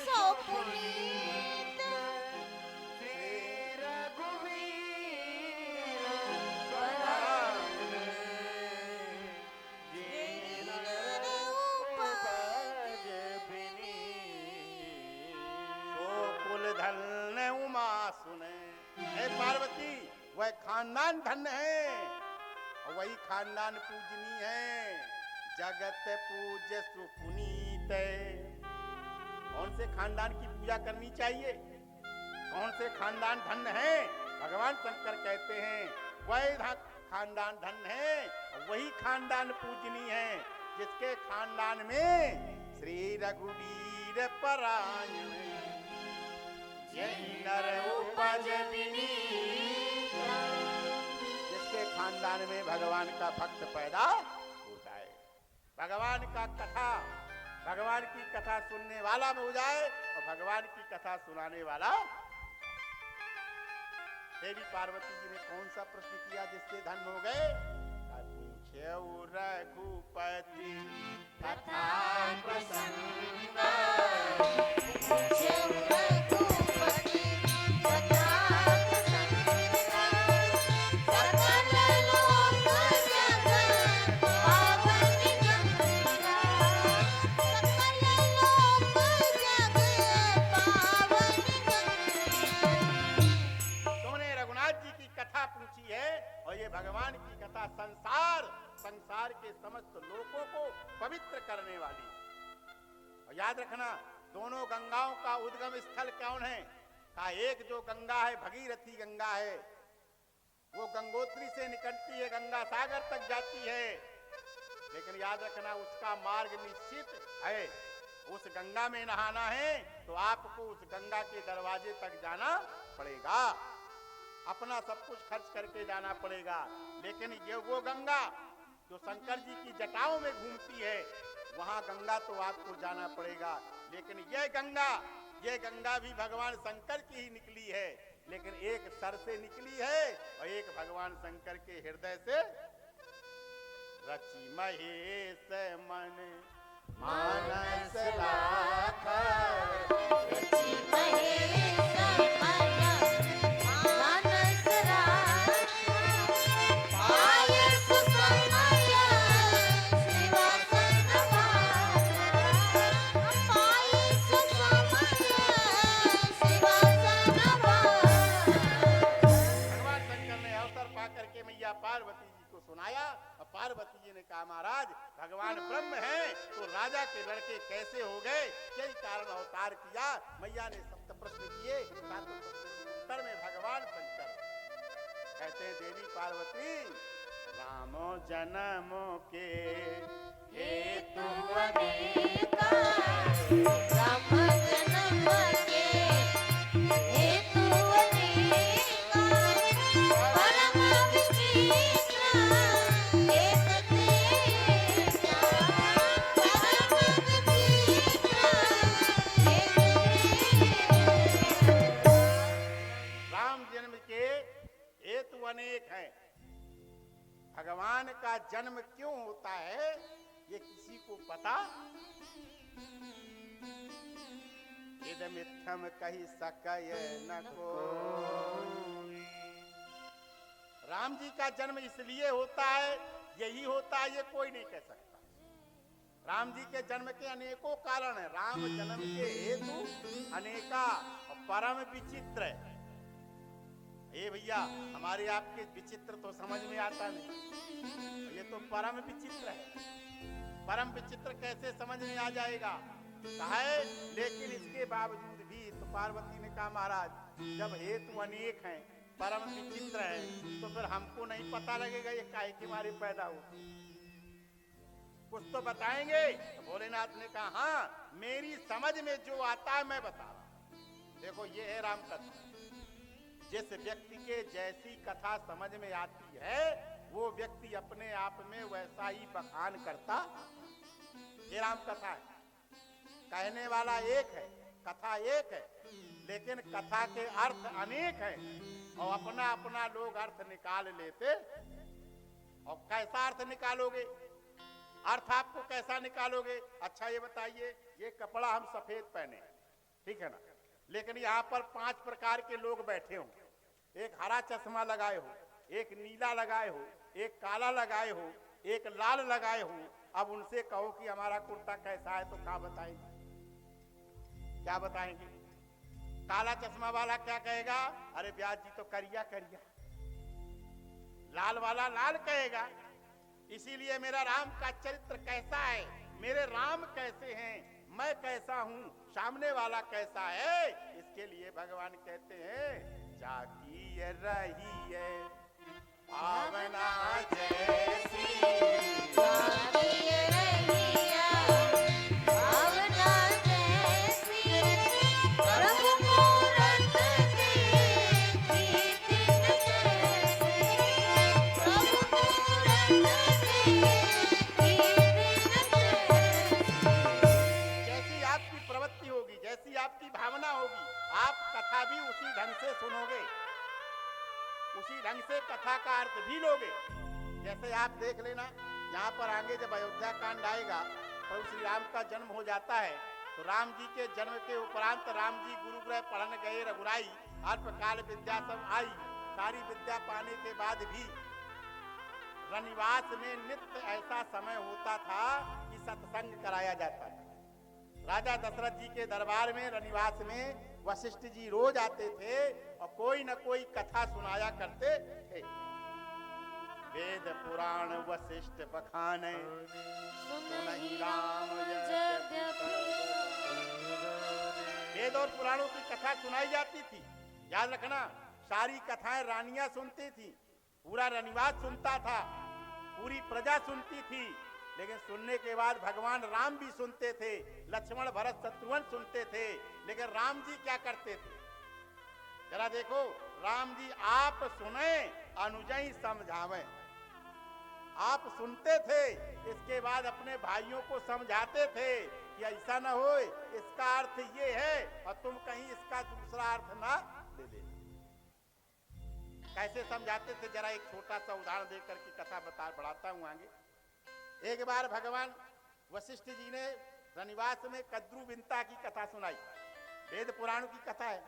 सो पुनीत, धन्य उमा सुने। हे पार्वती, वह खानदान धन्य है और वही खानदान पूजनीय है। जगत पूज्य सुपुनीत। कौन से खानदान की पूजा करनी चाहिए? कौन से खानदान धन्य है? भगवान शंकर कहते हैं वही खानदान धन्य है और वही खानदान पूजनीय है जिसके खानदान में श्री रघुवीर परायण यही नर उपज विनीत। जिसके खानदान हिंदुस्तान में भगवान का भक्त पैदा हो जाए, भगवान का कथा, भगवान की कथा सुनने वाला हो जाए और भगवान की कथा सुनाने वाला। देवी पार्वती जी ने कौन सा प्रश्न किया जिससे धन हो गए? पूछे रघुपति कथा प्रसंग पूछे रघुपति कथा प्रसंग सकल लोक जगत पावन गंगा सकल लोक जगत पावन गंगा। तुमने रघुनाथ जी की कथा पूछी है और ये भगवान की कथा संसार के समस्त लोगों को पवित्र करने वाली। और याद रखना, दोनों गंगाओं का उद्गम स्थल कौन है? का एक जो गंगा है भगीरथी गंगा है, वो गंगोत्री से निकलती है, गंगा सागर तक जाती है। लेकिन याद रखना, उसका मार्ग निश्चित है। उस गंगा में नहाना है तो आपको उस गंगा के दरवाजे तक जाना पड़ेगा, अपना सब कुछ खर्च करके जाना पड़ेगा। लेकिन ये वो गंगा जो शंकर जी की जटाओं में घूमती है, वहां गंगा तो आपको जाना पड़ेगा। लेकिन ये गंगा भी भगवान शंकर की ही निकली है, लेकिन एक सर से निकली है और एक भगवान शंकर के हृदय से। रची महेश मन मानस लाखा, रची महेश मन मानस लाखा, पाय सुसमय शिवासन भाषा, पाय सुसमय शिवासन भाषा। भगवान शंकर ने अवसर पा करके मैया पार्वती जी को सुनाया और पार्वती जी ने कहा, महाराज भगवान ब्रह्म हैं तो राजा के लड़के कैसे हो गए? यही कारण अवतार किया। मैया ने सप्त प्रश्न किए, सातों प्रश्न के उत्तर में भगवान शंकर कहते हैं, देवी पार्वती रामो जन्मो के हेतु अनेका राम जन्म के हेतु अनेका, परम विचित्र एक तेजा, परम विचित्र एक तेजा। राम जन्म के हेतु अनेक हैं। भगवान का जन्म क्यों होता है ये किसी को पता? इदमित्थम कही सकय न कोई। राम जी का जन्म इसलिए होता है, यही होता है, ये कोई नहीं कह सकता। राम जी के जन्म के अनेकों कारण हैं। राम जन्म के हेतु अनेका और परम विचित्र है। ए भैया, हमारे आपके विचित्र तो समझ में आता नहीं, ये तो परम विचित्र है। परम विचित्र कैसे समझ में आ जाएगा? कहा है, लेकिन इसके बावजूद भी तो पार्वती ने कहा, महाराज जब हेतु अनेक हैं, परम विचित्र है, तो फिर हमको नहीं पता लगेगा ये काहे के मारे पैदा हुए? कुछ तो बताएंगे। तो भोलेनाथ ने कहा, हाँ मेरी समझ में जो आता है मैं बता रहा हूं। देखो ये है राम कथा। जिस व्यक्ति के जैसी कथा समझ में आती है वो व्यक्ति अपने आप में वैसा ही बखान करता। ये राम कथा है। कहने वाला एक है, कथा एक है, लेकिन कथा के अर्थ अनेक हैं और अपना अपना लोग अर्थ निकाल लेते। और कैसा अर्थ निकालोगे? अर्थ आपको कैसा निकालोगे? अच्छा ये बताइए, ये कपड़ा हम सफेद पहने, ठीक है ना, लेकिन यहाँ पर 5 प्रकार के लोग बैठे हों। एक हरा चश्मा लगाए हो, एक नीला लगाए हो, एक काला लगाए हो, एक लाल लगाए हो। अब उनसे कहो कि हमारा कुर्ता कैसा है तो क्या बताएंगे? क्या बताएंगे? काला चश्मा वाला क्या कहेगा? अरे ब्याज जी तो करिया करिया। लाल वाला लाल कहेगा। इसीलिए मेरा राम का चरित्र कैसा है, मेरे राम कैसे हैं, मैं कैसा हूं, सामने वाला कैसा है, इसके लिए भगवान कहते हैं, जाकी रही है भावना जैसी, जाकी रहिया भावना जैसी, प्रभु मूरत देखी दिन जैसी, प्रभु सारे कथा का अर्थ भी लोगे, जैसे आप देख लेना, यहाँ पर आगे जब अयोध्या कांड आएगा, प्रभु श्री राम का जन्म हो जाता है, तो राम जी के जन्म के उपरांत राम जी गुरुगृह पढ़न गए रघुराई, अल्पकाल विद्या सब आई। सारी विद्या पाने के बाद भी रनिवास में नित्य ऐसा समय होता था कि सत्संग कराया जाता था। राजा दशरथ जी के दरबार में रनिवास में वशिष्ठ जी रोज आते थे और कोई न कोई कथा सुनाया करते थे। वेद पुराण वशिष्ठ बखाने सुनहि राम वेद और पुराणों की कथा सुनाई जाती थी। याद रखना, सारी कथाएं रानियां सुनती थी, पूरा रनिवास सुनता था, पूरी प्रजा सुनती थी। लेकिन सुनने के बाद भगवान राम भी सुनते थे, लक्ष्मण भरत शत्रुघ्न सुनते थे, लेकिन राम जी क्या करते थे? जरा देखो, राम जी आप सुने अनुजई समझावे। आप सुनते थे, इसके बाद अपने भाइयों को समझाते थे कि ऐसा ना हो, इसका अर्थ ये है और तुम कहीं इसका दूसरा अर्थ ना ले ले। कैसे समझाते थे, जरा एक छोटा सा उदाहरण देकर की कथा बढ़ाता हूं आगे। एक बार भगवान वशिष्ठ जी ने रनिवास में कद्रू बिंता की कथा सुनाई। वेद पुराण की कथा है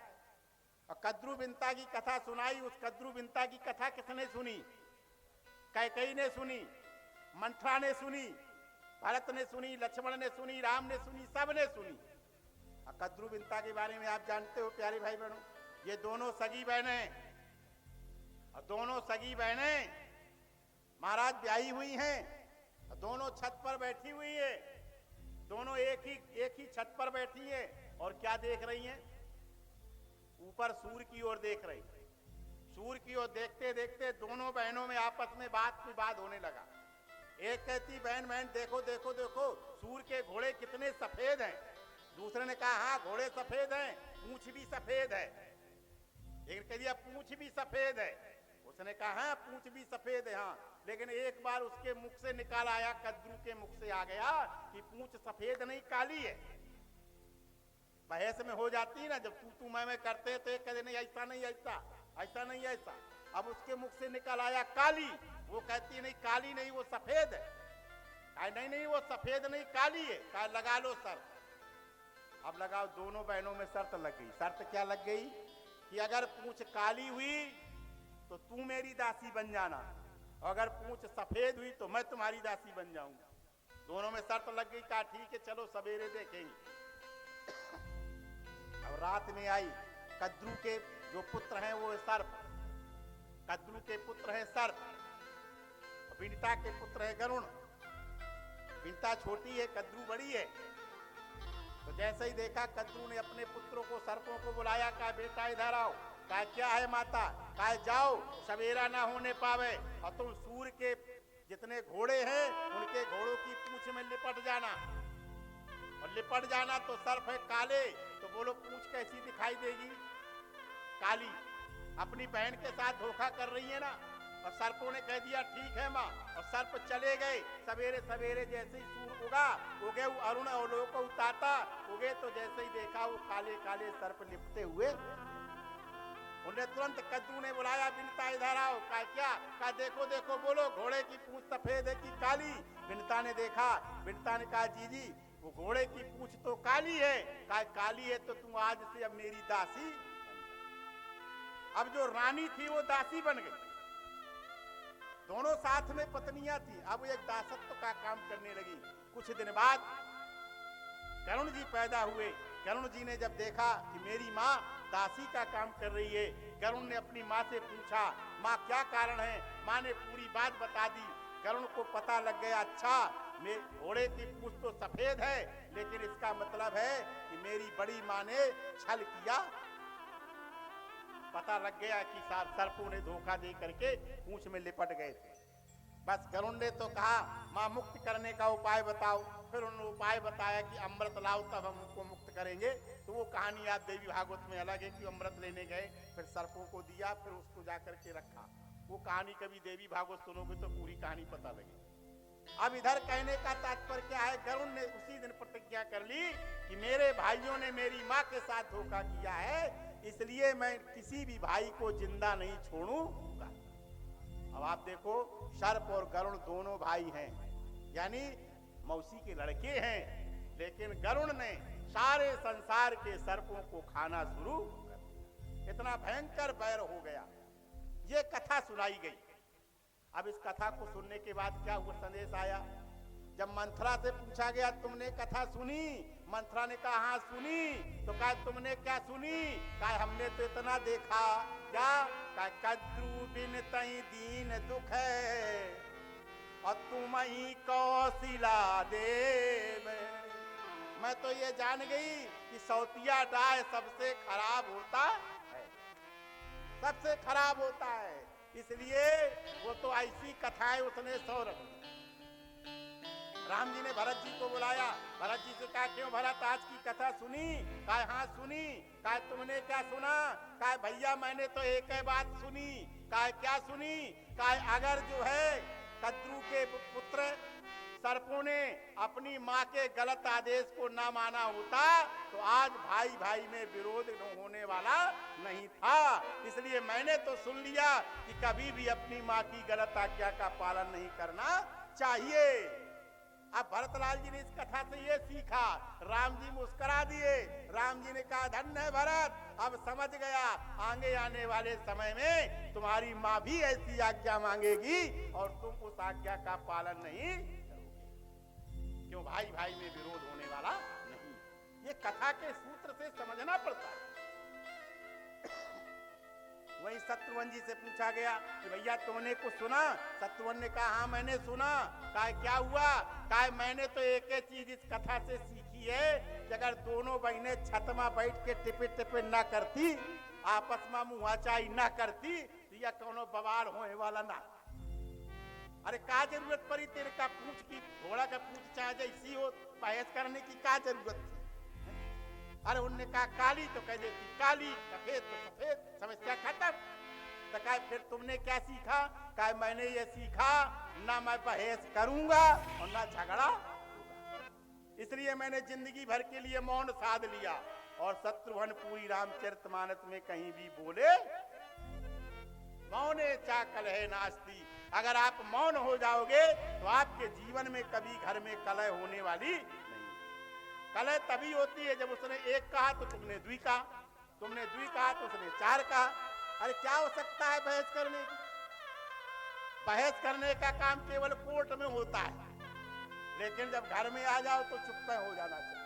और कद्रू बिंता की कथा सुनाई। उस कद्रू बिंता की कथा किसने सुनी? कैकेयी ने सुनी, मंथरा ने सुनी, भरत ने सुनी, लक्ष्मण ने सुनी, राम ने सुनी, सब ने सुनी। और कद्रू बिंता के बारे में आप जानते हो प्यारे भाई बहनों, ये दोनों सगी बहनें, और दोनों सगी बहनें महाराज ब्याही हुई हैं, और दोनों छत पर बैठी हुई है। दोनों एक ही छत पर बैठी है और क्या देख रही हैं? ऊपर सूर्य की ओर देख रही। सूर्य की ओर देखते देखते दोनों बहनों में आपस में बात विवाद होने लगा। एक कहती, बहन बहन देखो देखो देखो, सूर्य के घोड़े कितने सफेद हैं। दूसरे ने कहा, हाँ घोड़े सफेद हैं, पूंछ भी सफेद है। एक कह दिया, पूंछ भी सफेद है। उसने कहा, हाँ पूंछ भी सफेद है, हाँ। लेकिन एक बार उसके मुख से निकाल आया, कद्रू के मुख से आ गया कि पूंछ सफेद नहीं काली है। बहस में हो जाती है ना, जब तू मैं करते तो एक कहते नहीं ऐसा नहीं ऐसा, ऐसा नहीं ऐसा। अब उसके मुख से निकल आया काली, वो कहती नहीं काली नहीं, वो सफेद है। नहीं नहीं वो सफेद नहीं काली है। कहा लगा लो शर्त। अब लगाओ, दोनों बहनों में शर्त लग गई। शर्त क्या लग गई कि अगर पूंछ काली हुई तो तू मेरी दासी बन जाना, और अगर पूंछ सफेद हुई तो मैं तुम्हारी दासी बन जाऊंगा। दोनों में शर्त लग गई। कहा ठीक है चलो सवेरे देखेंगे। अब रात में आई, कद्रू के जो पुत्र हैं वो सर्प, कद्रू के पुत्र हैं सर्प, विंता के पुत्र है गरुण। विंता छोटी है, कद्रू बड़ी है। तो जैसे ही देखा, कद्रू ने अपने पुत्रों को, सर्पों को बुलाया, कहा बेटा इधर आओ। कहा क्या है माता? कहा जाओ सवेरा ना होने पावे और तुम सूर्य के जितने घोड़े हैं उनके घोड़ों की पूंछ में लिपट जाना, और लिपट जाना तो सर्प है काले, तो बोलो पूंछ कैसी दिखाई देगी? काली। अपनी बहन के साथ धोखा कर रही है ना। और सर्पों ने कह दिया ठीक है माँ, और सर्प चले गए। सवेरे सवेरे जैसे ही सूर्य उगा, उगे अरुण अवलोक उताता, उगे तो जैसे ही देखा वो काले काले सर्प लिपटे हुए। उन्हें तुरंत कद्रू ने बुलाया, विंता इधर आओ। कहा क्या? कहा देखो देखो, बोलो घोड़े की पूंछ सफेद है कि काली? विंता ने देखा। विंता ने कहा जी वो घोड़े की पूंछ तो काली है। कहा काली है तो तुम आज से अब मेरी दासी। अब जो रानी थी वो दासी बन गई। दोनों साथ में पत्नियां थी, अब एक दासत्व का काम करने लगी। कुछ दिन बाद करुण जी पैदा हुए। करुण जी ने जब देखा कि मेरी माँ दासी का काम कर रही है, करुण ने अपनी माँ से पूछा, माँ क्या कारण है? माँ ने पूरी बात बता दी। करुण को पता लग गया, अच्छा घोड़े की पूंछ तो सफेद है, लेकिन इसका मतलब है कि मेरी बड़ी माँ ने छल किया। पता लग गया कि सर्पों ने धोखा दे करके पूंछ में लिपट गए थे। बस करुण ने तो कहा माँ मुक्त करने का उपाय बताओ। फिर उन्होंने उपाय बताया कि अमृत लाओ तब हम उनको मुक्त करेंगे। तो वो कहानी आप देवी भागवत में अलग है कि अमृत लेने गए, फिर सर्पों को दिया, फिर उसको जाकर के रखा। वो कहानी कभी देवी भागवत सुनोगे तो पूरी कहानी पता लगेगी। अब इधर कहने का तात्पर्य क्या है? गरुण ने उसी दिन प्रतिज्ञा कर ली कि मेरे भाइयों ने मेरी माँ के साथ धोखा किया है, इसलिए मैं किसी भी भाई को जिंदा नहीं छोड़ूंगा। आप देखो सर्प और गरुण दोनों भाई हैं, यानी मौसी के लड़के हैं, लेकिन गरुण ने सारे संसार के सर्पों को खाना शुरू कर दिया। इतना भयंकर बैर हो गया। ये कथा सुनाई गई। अब इस कथा को सुनने के बाद क्या हुआ, संदेश आया। जब मंथरा से पूछा गया तुमने कथा सुनी, मंथरा ने कहा हाँ सुनी। तो कहा तुमने क्या सुनी? कहा हमने तो इतना देखा। क्या? कहा कद्रू बिन तई दीन दुख है और तुम ही कौशिला देव। मैं तो ये जान गई कि सौतिया डाय सबसे खराब होता है, सबसे खराब होता है। इसलिए वो तो ऐसी कथाएं उसने सौ रख। राम जी ने भरत जी को बुलाया, भरत जी से कहा क्यों भरत आज की कथा सुनी? कहा हाँ सुनी। कहा तुमने क्या सुना? कहा भैया मैंने तो एक ही बात सुनी। कहा क्या सुनी? कहा अगर जो है कद्रू के पुत्र सर्पों ने अपनी माँ के गलत आदेश को ना माना होता तो आज भाई भाई में विरोध होने वाला नहीं था। इसलिए मैंने तो सुन लिया कि कभी भी अपनी माँ की गलत आज्ञा का पालन नहीं करना चाहिए। अब भरतलाल जी ने इस कथा से ये सीखा। राम जी मुस्कुरा दिए। राम जी ने कहा धन्य है भरत, अब समझ गया आगे आने वाले समय में तुम्हारी माँ भी ऐसी आज्ञा मांगेगी और तुम उस आज्ञा का पालन नहीं करोगे। क्यों? भाई भाई में विरोध होने वाला नहीं। ये कथा के सूत्र से समझना पड़ता है। वहीं शत्रुघ्न जी से पूछा गया कि भैया तुमने कुछ सुना? शत्रुघ्न ने कहा हाँ मैंने सुना। कहा क्या हुआ? कहा मैंने तो एक ही चीज इस कथा से सीखी है कि अगर दोनों बहनें छत में बैठ के टिपे टिपे ना करती, आपस में मुहाचाई ना करती तो यह कोनो बवाल होने वाला ना। अरे का जरूरत पड़ी तेरे का पूछ की, घोड़ा का पूछ चाहे जैसी हो, बहस करने की क्या जरूरत थी? अरे उनने कहा काली तो कह देती काली, सफेद तो सफेद, समस्या खत्म। तो कहा फिर तुमने क्या सीखा? कहा मैंने ये सीखा ना मैं बहस करूंगा और ना झगड़ा होगा। इसलिए मैंने जिंदगी भर के लिए मौन साध लिया। और शत्रुघ्न पूरी रामचरितमानस में कहीं भी बोले मौने चा कलह नास्ती। अगर आप मौन हो जाओगे तो आपके जीवन में कभी घर में कलह होने वाली नहीं। कलह तभी होती है जब उसने एक कहा तो तुमने द्वि कहा, तुमने द्वि कहा तो उसने चार कहा। अरे क्या हो सकता है बहस करने की? बहस करने का काम केवल कोर्ट में होता है, लेकिन जब घर में आ जाओ तो चुप हो जाना चाहिए।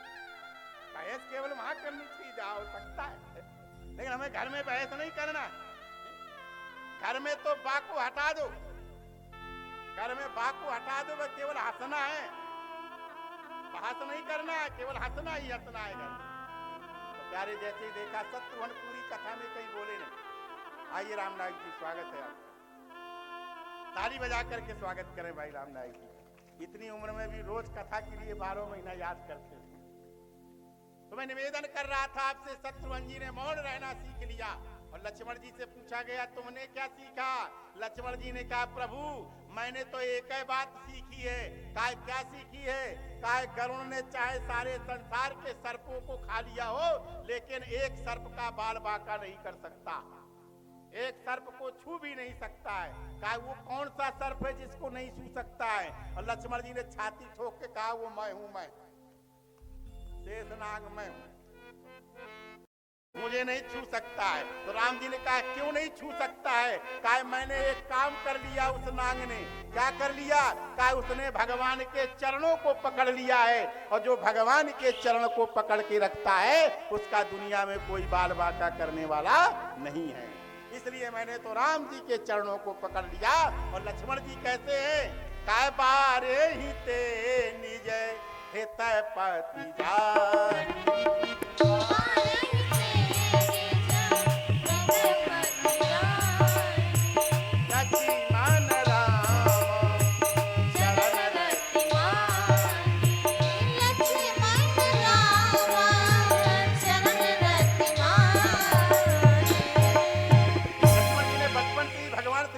बहस केवल वहां करनी चाहिए जहां हो सकता है, लेकिन हमें घर में बहस नहीं करना है। घर में तो बात को हटा दो, घर में बात को हटा दो, बस केवल हंसना है, बहस नहीं करना है, केवल हंसना ही हंसना है घर में। तो प्यारे जैसे ही देखा शत्रुघ्न पूरी कथा में कहीं बोले नहीं। आइए रामनायक जी स्वागत है आपका, ताली बजा करके स्वागत करें भाई रामनायक जी। इतनी उम्र में भी रोज कथा के लिए 12 महीना याद करते हैं। तो मैं निवेदन कर रहा था आपसे, शत्रुघ्न जी ने मौन रहना सीख लिया। और लक्ष्मण जी से पूछा गया तुमने क्या सीखा? लक्ष्मण जी ने कहा प्रभु मैंने तो एक ही बात सीखी है। कहा क्या सीखी है? कहा गरुण ने चाहे सारे संसार के सर्पों को खा लिया हो, लेकिन एक सर्प का बाल बांका नहीं कर सकता, एक सर्प को छू भी नहीं सकता है। कहा वो कौन सा सर्प है जिसको नहीं छू सकता है? और लक्ष्मण जी ने छाती ठोक के कहा वो मैं हूं, मैं शेषनाग मैं हूं, मुझे नहीं छू सकता है। तो राम जी ने कहा क्यों नहीं छू सकता है? कहा मैंने एक काम कर लिया उस नाग ने। क्या कर लिया? कहा उसने भगवान के चरणों को पकड़ लिया है, और जो भगवान के चरण को पकड़ के रखता है उसका दुनिया में कोई बाल बांका करने वाला नहीं है। इसलिए मैंने तो राम जी के चरणों को पकड़ लिया। और लक्ष्मण जी कहते हैं काय बारे ही ते निज हित पति जानी। लक्ष्मण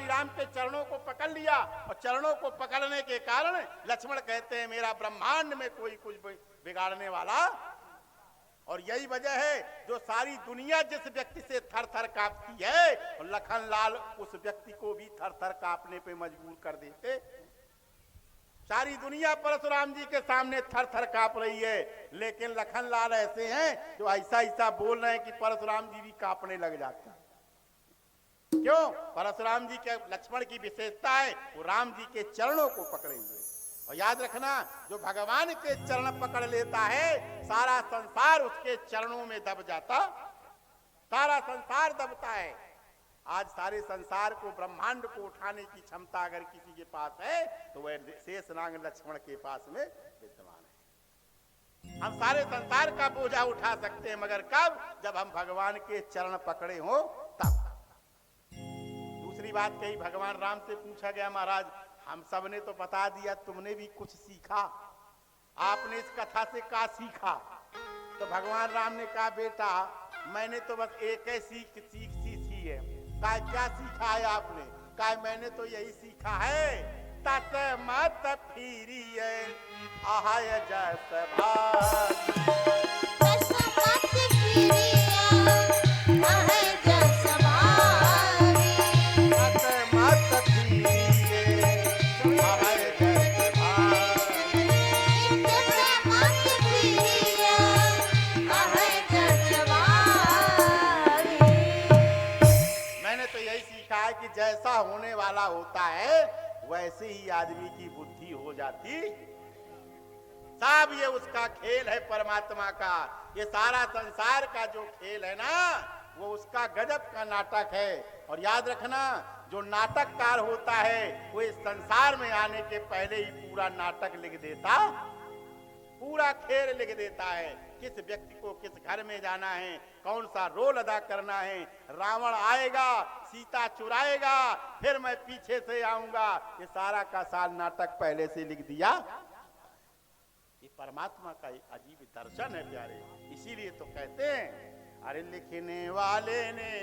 राम चरण के चरणों को पकड़ लिया। और चरणों को पकड़ने के कारण लक्ष्मण कहते हैं मेरा ब्रह्मांड में कोई कुछ बिगाड़ने वाला और यही वजह है जो सारी दुनिया जिस व्यक्ति से थर थर कांपती है, और लखनलाल उस व्यक्ति को भी थर थर कांपने पे मजबूर कर देते। सारी दुनिया परशुराम जी के सामने थर थर कांप रही है, लेकिन लखनलाल ऐसे हैं जो ऐसा ऐसा बोल रहे हैं कि परशुराम जी भी कांपने लग जाते हैं। क्यों? परशुराम जी के लक्ष्मण की विशेषता है वो राम जी के चरणों को पकड़े हुए। और याद रखना, जो भगवान के चरण पकड़ लेता है सारा संसार उसके चरणों में दब जाता, सारा संसार दबता है। आज सारे संसार को, ब्रह्मांड को उठाने की क्षमता अगर किसी के पास है तो वह शेषनाग लक्ष्मण के पास में विद्यमान है। हम सारे संसार का बोझा उठा सकते हैं, मगर कब? जब हम भगवान के चरण पकड़े हो तब। दूसरी बात कही, भगवान राम से पूछा गया, महाराज हम सब ने तो बता दिया, तुमने भी कुछ सीखा, आपने इस कथा से क्या सीखा? तो भगवान राम ने कहा, बेटा मैंने तो बस एक ही सीख सीखी है। कहा क्या सीखा है आपने? कहा मैंने तो यही सीखा है, तत मत फिरिए आहाय जस भाग। तस मत फिरिया आहाय जस भागी। तत मत फिरिए आहाय जस भाग। तस मत फिरिया आहाय जस भागी। मैंने तो यही सीखा है कि जैसा होने वाला होता है वैसे ही आदमी की बुद्धि हो जाती। सब ये उसका खेल है परमात्मा का। ये सारा संसार का जो खेल है ना, वो उसका गजब का नाटक है। और याद रखना, जो नाटककार होता है वो इस संसार में आने के पहले ही पूरा नाटक लिख देता, पूरा खेल लिख देता है। किस व्यक्ति को किस घर में जाना है, कौन सा रोल अदा करना है। रावण आएगा, सीता चुराएगा, फिर मैं पीछे से आऊंगा, ये सारा का सारा नाटक पहले से लिख दिया। ये परमात्मा का एक अजीब दर्शन है प्यारे। इसीलिए तो कहते हैं, अरे लिखने वाले ने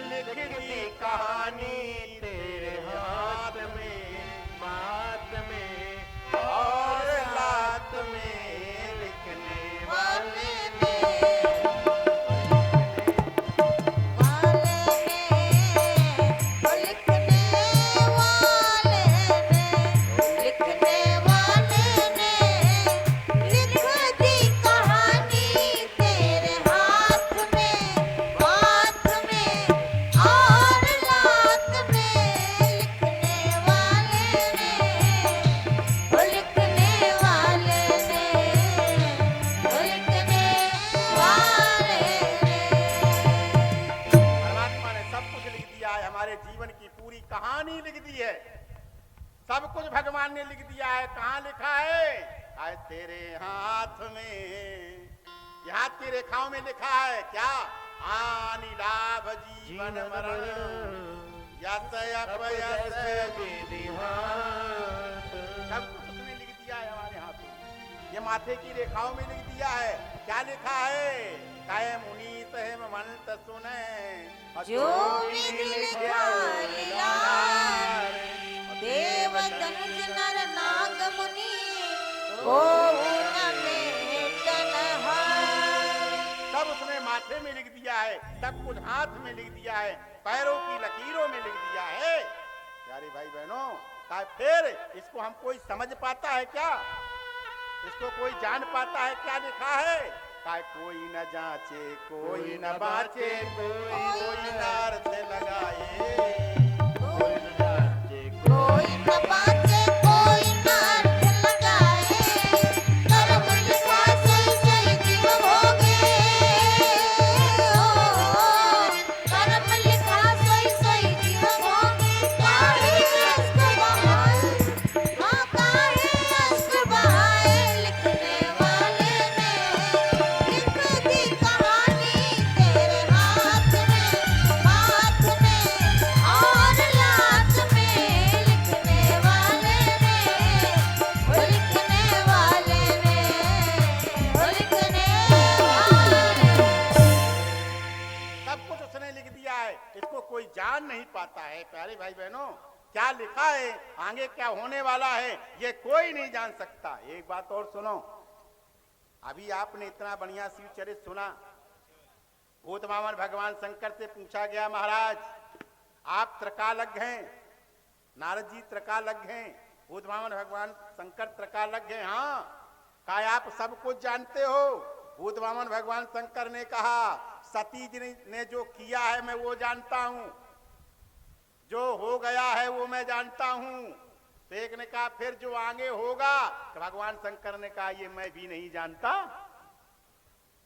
लिख दी कहानी तेरे हाथ में, बात में और लात में लिखने वाले कहानी लिख दी है। सब कुछ भगवान ने लिख दिया है। कहाँ लिखा है? आए तेरे हाथ में, यहाँ की रेखाओं में लिखा है क्या? हानि लाभ जीवन मरण यस अपयस विधिहास। सब कुछ उसने लिख दिया है हमारे हाथों। ये माथे की रेखाओं में लिख दिया है। क्या लिखा है? कहे मुनीत हेमवंत सुने जो विधि लिखाया देव धनुष नर नाग मुनि को न भेटन हार। सब उसने माथे में लिख दिया है, सब कुछ हाथ में लिख दिया है, पैरों की लकीरों में लिख दिया है। प्यारे भाई बहनों, फिर इसको हम कोई समझ पाता है क्या? इसको कोई जान पाता है क्या लिखा है? कोई न जांचे कोई न बाचे, कोई न अर्थ लगाए, कोई न बाचे कोई न अर्थ लगाए। कर्म लिखा सही सही जीव भोगे, कर्म लिखा सही सही जीव भोगे। काहे अश्रु बहाए, हाँ काहे अश्रु बहाए। लिखने वाले ने लिख दी कहानी तेरे हाथ में, हाथ में और लात में। लिखने वाले ने, वो लिखने वाले ने, वो लिखने वाले। सब कुछ उसने लिख दिया है। इसको कोई जान नहीं पाता है। प्यारे भाई बहनों, क्या लिखा है, आगे क्या होने वाला है, ये कोई नहीं जान सकता। एक बात और सुनो, अभी आपने इतना बढ़िया शिव चरित सुना। भूत वामन भगवान शंकर से पूछा गया, महाराज आप त्रिकालज्ञ हैं, नारद जी त्रिकालज्ञ हैं, भूत वामन भगवान शंकर त्रिकालज्ञ हैं। हाँ, कहा आप सब कुछ जानते हो? भूत वामन भगवान शंकर ने कहा, सती जी ने जो किया है मैं वो जानता हूं, जो हो गया है वो मैं जानता हूं। तो एक ने कहा फिर जो आगे होगा? तो भगवान शंकर ने कहा ये मैं भी नहीं जानता।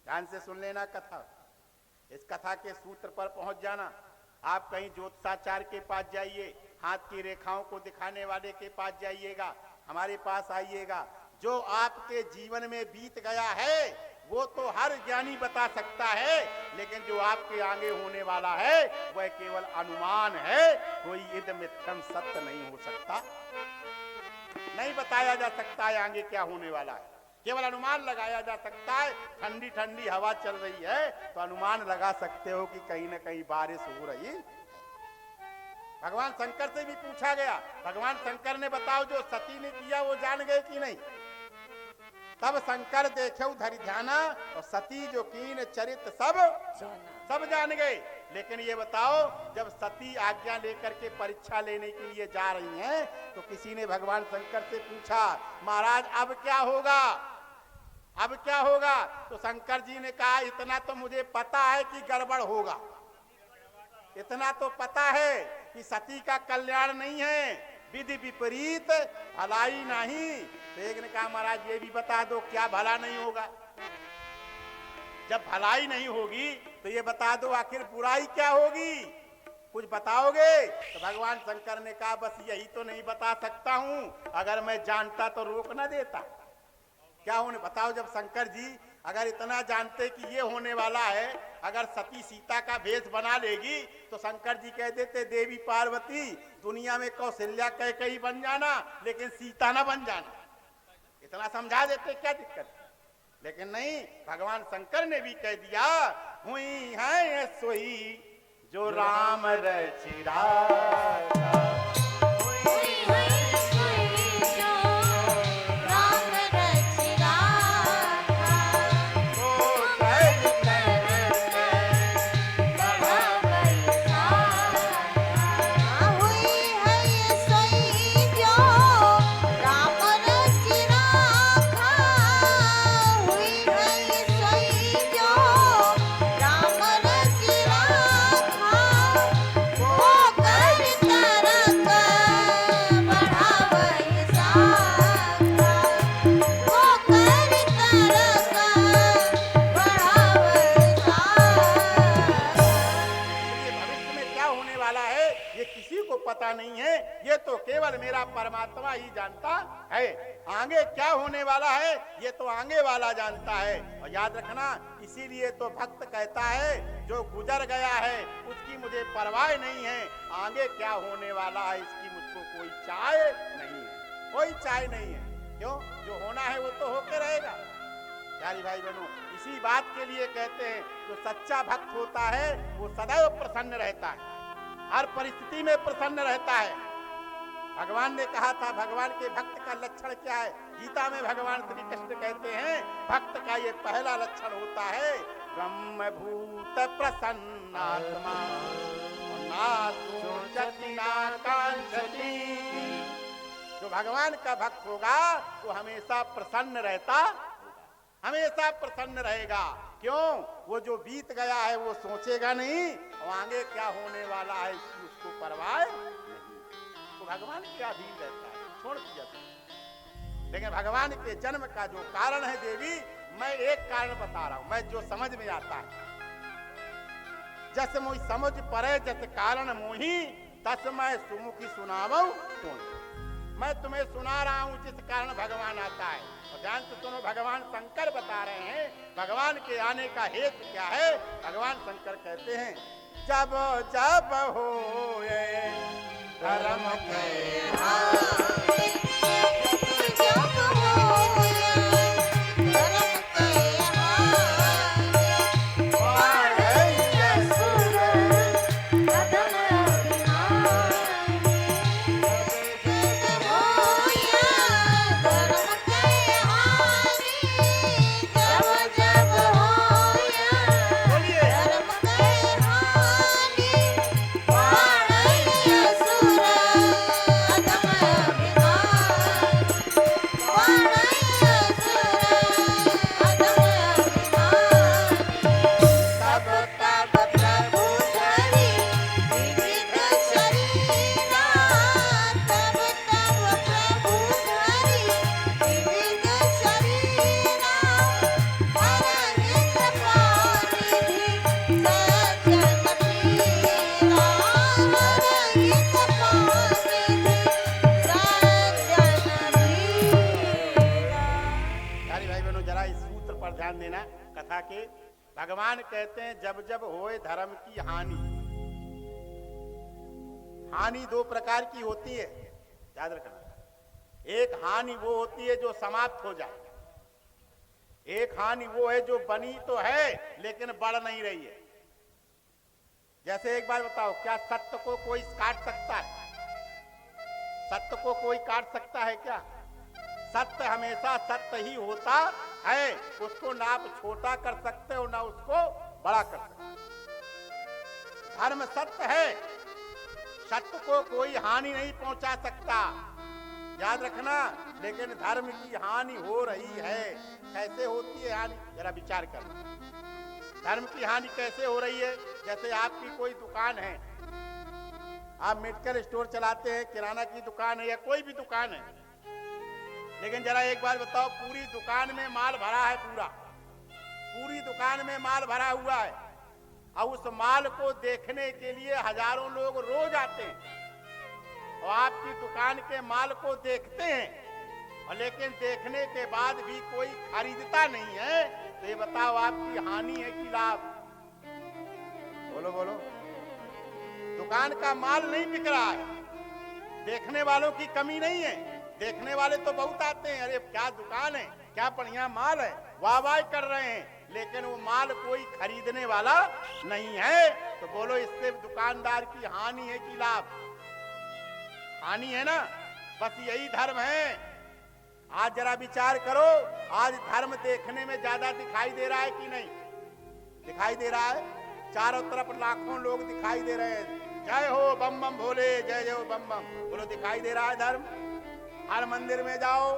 ध्यान से सुन लेना कथा, इस कथा के सूत्र पर पहुंच जाना। आप कहीं ज्योतिषाचार्य के पास जाइए, हाथ की रेखाओं को दिखाने वाले के पास जाइएगा, हमारे पास आइएगा। जो आपके जीवन में बीत गया है वो तो हर ज्ञानी बता सकता है, लेकिन जो आपके आगे होने वाला है वह केवल अनुमान है, कोई इद मिथ्यम सत्य नहीं हो सकता। नहीं बताया जा सकता है आगे क्या होने वाला है, केवल अनुमान लगाया जा सकता है। ठंडी ठंडी हवा चल रही है तो अनुमान लगा सकते हो कि कहीं ना कहीं बारिश हो रही। भगवान शंकर से भी पूछा गया, भगवान शंकर ने बताओ जो सती ने किया वो जान गए कि नहीं? तब शंकर देखे धरि ध्याना, और सती जो कीन चरित सब जान गए। लेकिन ये बताओ, जब सती आज्ञा लेकर के परीक्षा लेने के लिए जा रही हैं तो किसी ने भगवान शंकर से पूछा, महाराज अब क्या होगा, अब क्या होगा? तो शंकर जी ने कहा इतना तो मुझे पता है कि गड़बड़ होगा, इतना तो पता है कि सती का कल्याण नहीं है, विधि विपरीत भलाई नहीं। तो एक ने कहा महाराज ये भी बता दो क्या भला नहीं होगा? जब भलाई नहीं होगी तो ये बता दो आखिर बुराई क्या होगी, कुछ बताओगे? तो भगवान शंकर ने कहा बस यही तो नहीं बता सकता हूं, अगर मैं जानता तो रोक ना देता। क्या होने बताओ? जब शंकर जी अगर इतना जानते कि ये होने वाला है, अगर सती सीता का भेष बना लेगी तो शंकर जी कह देते देवी पार्वती दुनिया में कौशल्या कैकेयी बन जाना, लेकिन सीता ना बन जाना, इतना समझा देते, क्या दिक्कत? लेकिन नहीं, भगवान शंकर ने भी कह दिया हुई है सोई जो राम रचिरा। पता नहीं है, ये तो केवल मेरा परमात्मा ही जानता है। आगे क्या होने वाला है ये तो आगे वाला जानता है। और याद रखना, इसीलिए तो भक्त कहता है जो गुजर गया है उसकी मुझे परवाह नहीं है, आगे क्या होने वाला है इसकी मुझको कोई चाय नहीं है, कोई चाय नहीं है। क्यों? जो होना है वो तो होके रहेगा। प्यारी भाई बहनों, इसी बात के लिए कहते हैं जो सच्चा भक्त होता है वो सदैव प्रसन्न रहता है, हर परिस्थिति में प्रसन्न रहता है। भगवान ने कहा था भगवान के भक्त का लक्षण क्या है? गीता में भगवान श्री कृष्ण कहते हैं भक्त का ये पहला लक्षण होता है ब्रह्म भूत प्रसन्नात्मा नासुचति नाकांक्षति। जो भगवान का भक्त होगा वो हमेशा प्रसन्न रहता, हमेशा प्रसन्न रहेगा। क्यों? वो जो बीत गया है वो सोचेगा नहीं, और आगे क्या होने वाला है इसकी उसको परवाह नहीं, तो भगवान के अधीन रहता है, छोड़ दिया। लेकिन भगवान के जन्म का जो कारण है देवी, मैं एक कारण बता रहा हूं, मैं जो समझ में आता है। जस मोहि समझ परे जस कारण मोही, तस मैं सुमुखी सुनावो तुम। मैं तुम्हें सुना रहा हूं जिस कारण भगवान आता है। और ध्यान से सुनो, भगवान शंकर बता रहे हैं भगवान के आने का हेतु क्या है। भगवान शंकर कहते हैं जब जब होए धर्म के पिता के। भगवान कहते हैं जब जब होए धर्म की हानि, हानि दो प्रकार की होती है, याद रखना। एक हानि वो होती है जो समाप्त हो जाए, एक हानि वो है जो बनी तो है लेकिन बढ़ नहीं रही है। जैसे एक बार बताओ, क्या सत्य को कोई काट सकता है? सत्य को कोई काट सकता है क्या? सत्य हमेशा सत्य ही होता है, उसको ना आप छोटा कर सकते हो ना उसको बड़ा कर सकते। धर्म सत्य है, सत्य को कोई हानि नहीं पहुंचा सकता, याद रखना। लेकिन धर्म की हानि हो रही है। कैसे होती है हानि, जरा विचार करना। धर्म की हानि कैसे हो रही है? जैसे आपकी कोई दुकान है, आप मेडिकल स्टोर चलाते हैं, किराना की दुकान है या कोई भी दुकान है, लेकिन जरा एक बार बताओ, पूरी दुकान में माल भरा है, पूरी दुकान में माल भरा हुआ है, और उस माल को देखने के लिए हजारों लोग रोज आते हैं और आपकी दुकान के माल को देखते हैं, और लेकिन देखने के बाद भी कोई खरीदता नहीं है, तो ये बताओ आपकी हानि है कि लाभ? बोलो बोलो। दुकान का माल नहीं बिक रहा है, देखने वालों की कमी नहीं है, देखने वाले तो बहुत आते हैं, अरे क्या दुकान है, क्या बढ़िया माल है, वाह वाह कर रहे हैं, लेकिन वो माल कोई खरीदने वाला नहीं है। तो बोलो इससे दुकानदार की हानि है कि लाभ? हानि है ना। बस यही धर्म है। आज जरा विचार करो, आज धर्म देखने में ज्यादा दिखाई दे रहा है कि नहीं? दिखाई दे रहा है। चारों तरफ लाखों लोग दिखाई दे रहे हैं, जय हो बम बम भोले, जय जय हो बम बम बोलो, दिखाई दे रहा है धर्म। हर मंदिर में जाओ,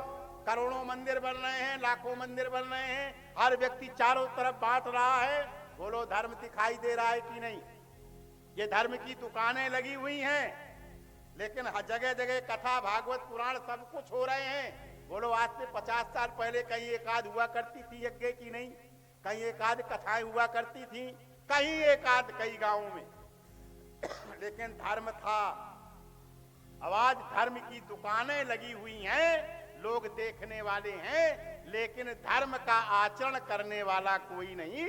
करोड़ों मंदिर बन रहे हैं, लाखों मंदिर बन रहे हैं, हर व्यक्ति चारों तरफ बांट रहा है, बोलो धर्म दिखाई दे रहा है कि नहीं? ये धर्म की दुकानें लगी हुई हैं, लेकिन हर जगह जगह कथा भागवत पुराण सब कुछ हो रहे हैं। बोलो आज से 50 साल पहले कहीं एक आध हुआ करती थी यज्ञ की नहीं? कहीं एक आध कथाएं हुआ करती थी, कहीं एक आध कई गांवों में, लेकिन धर्म था। अब आज धर्म की दुकानें लगी हुई हैं, लोग देखने वाले हैं, लेकिन धर्म का आचरण करने वाला कोई नहीं है।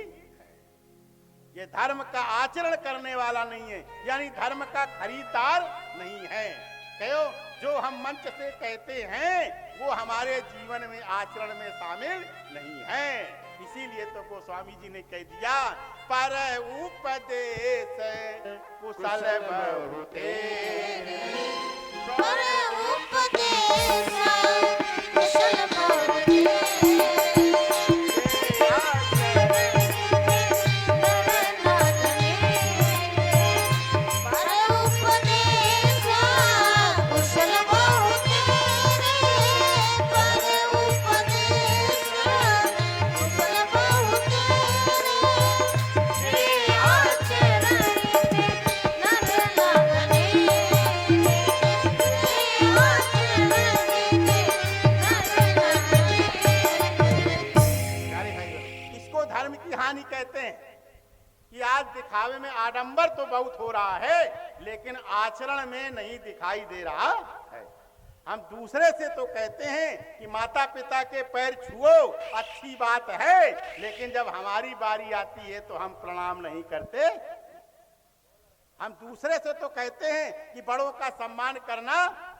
ये धर्म का आचरण करने वाला नहीं है, यानी धर्म का खरीदार नहीं है। कहो जो हम मंच से कहते हैं वो हमारे जीवन में आचरण में शामिल नहीं है। इसीलिए तो गोस्वामी जी ने कह दिया, पर उपदेश कुशल बहु तेरे, पर उपदेश कुशल बहु तेरे, कहते हैं कि आज दिखावे में आडंबर तो बहुत हो रहा है, लेकिन आचरण में नहीं दिखाई दे रहा है। हम दूसरे से तो कहते हैं कि माता पिता के पैर छुओ, अच्छी बात है, लेकिन जब हमारी बारी आती है तो हम प्रणाम नहीं करते। हम दूसरे से तो कहते हैं कि बड़ों का सम्मान करना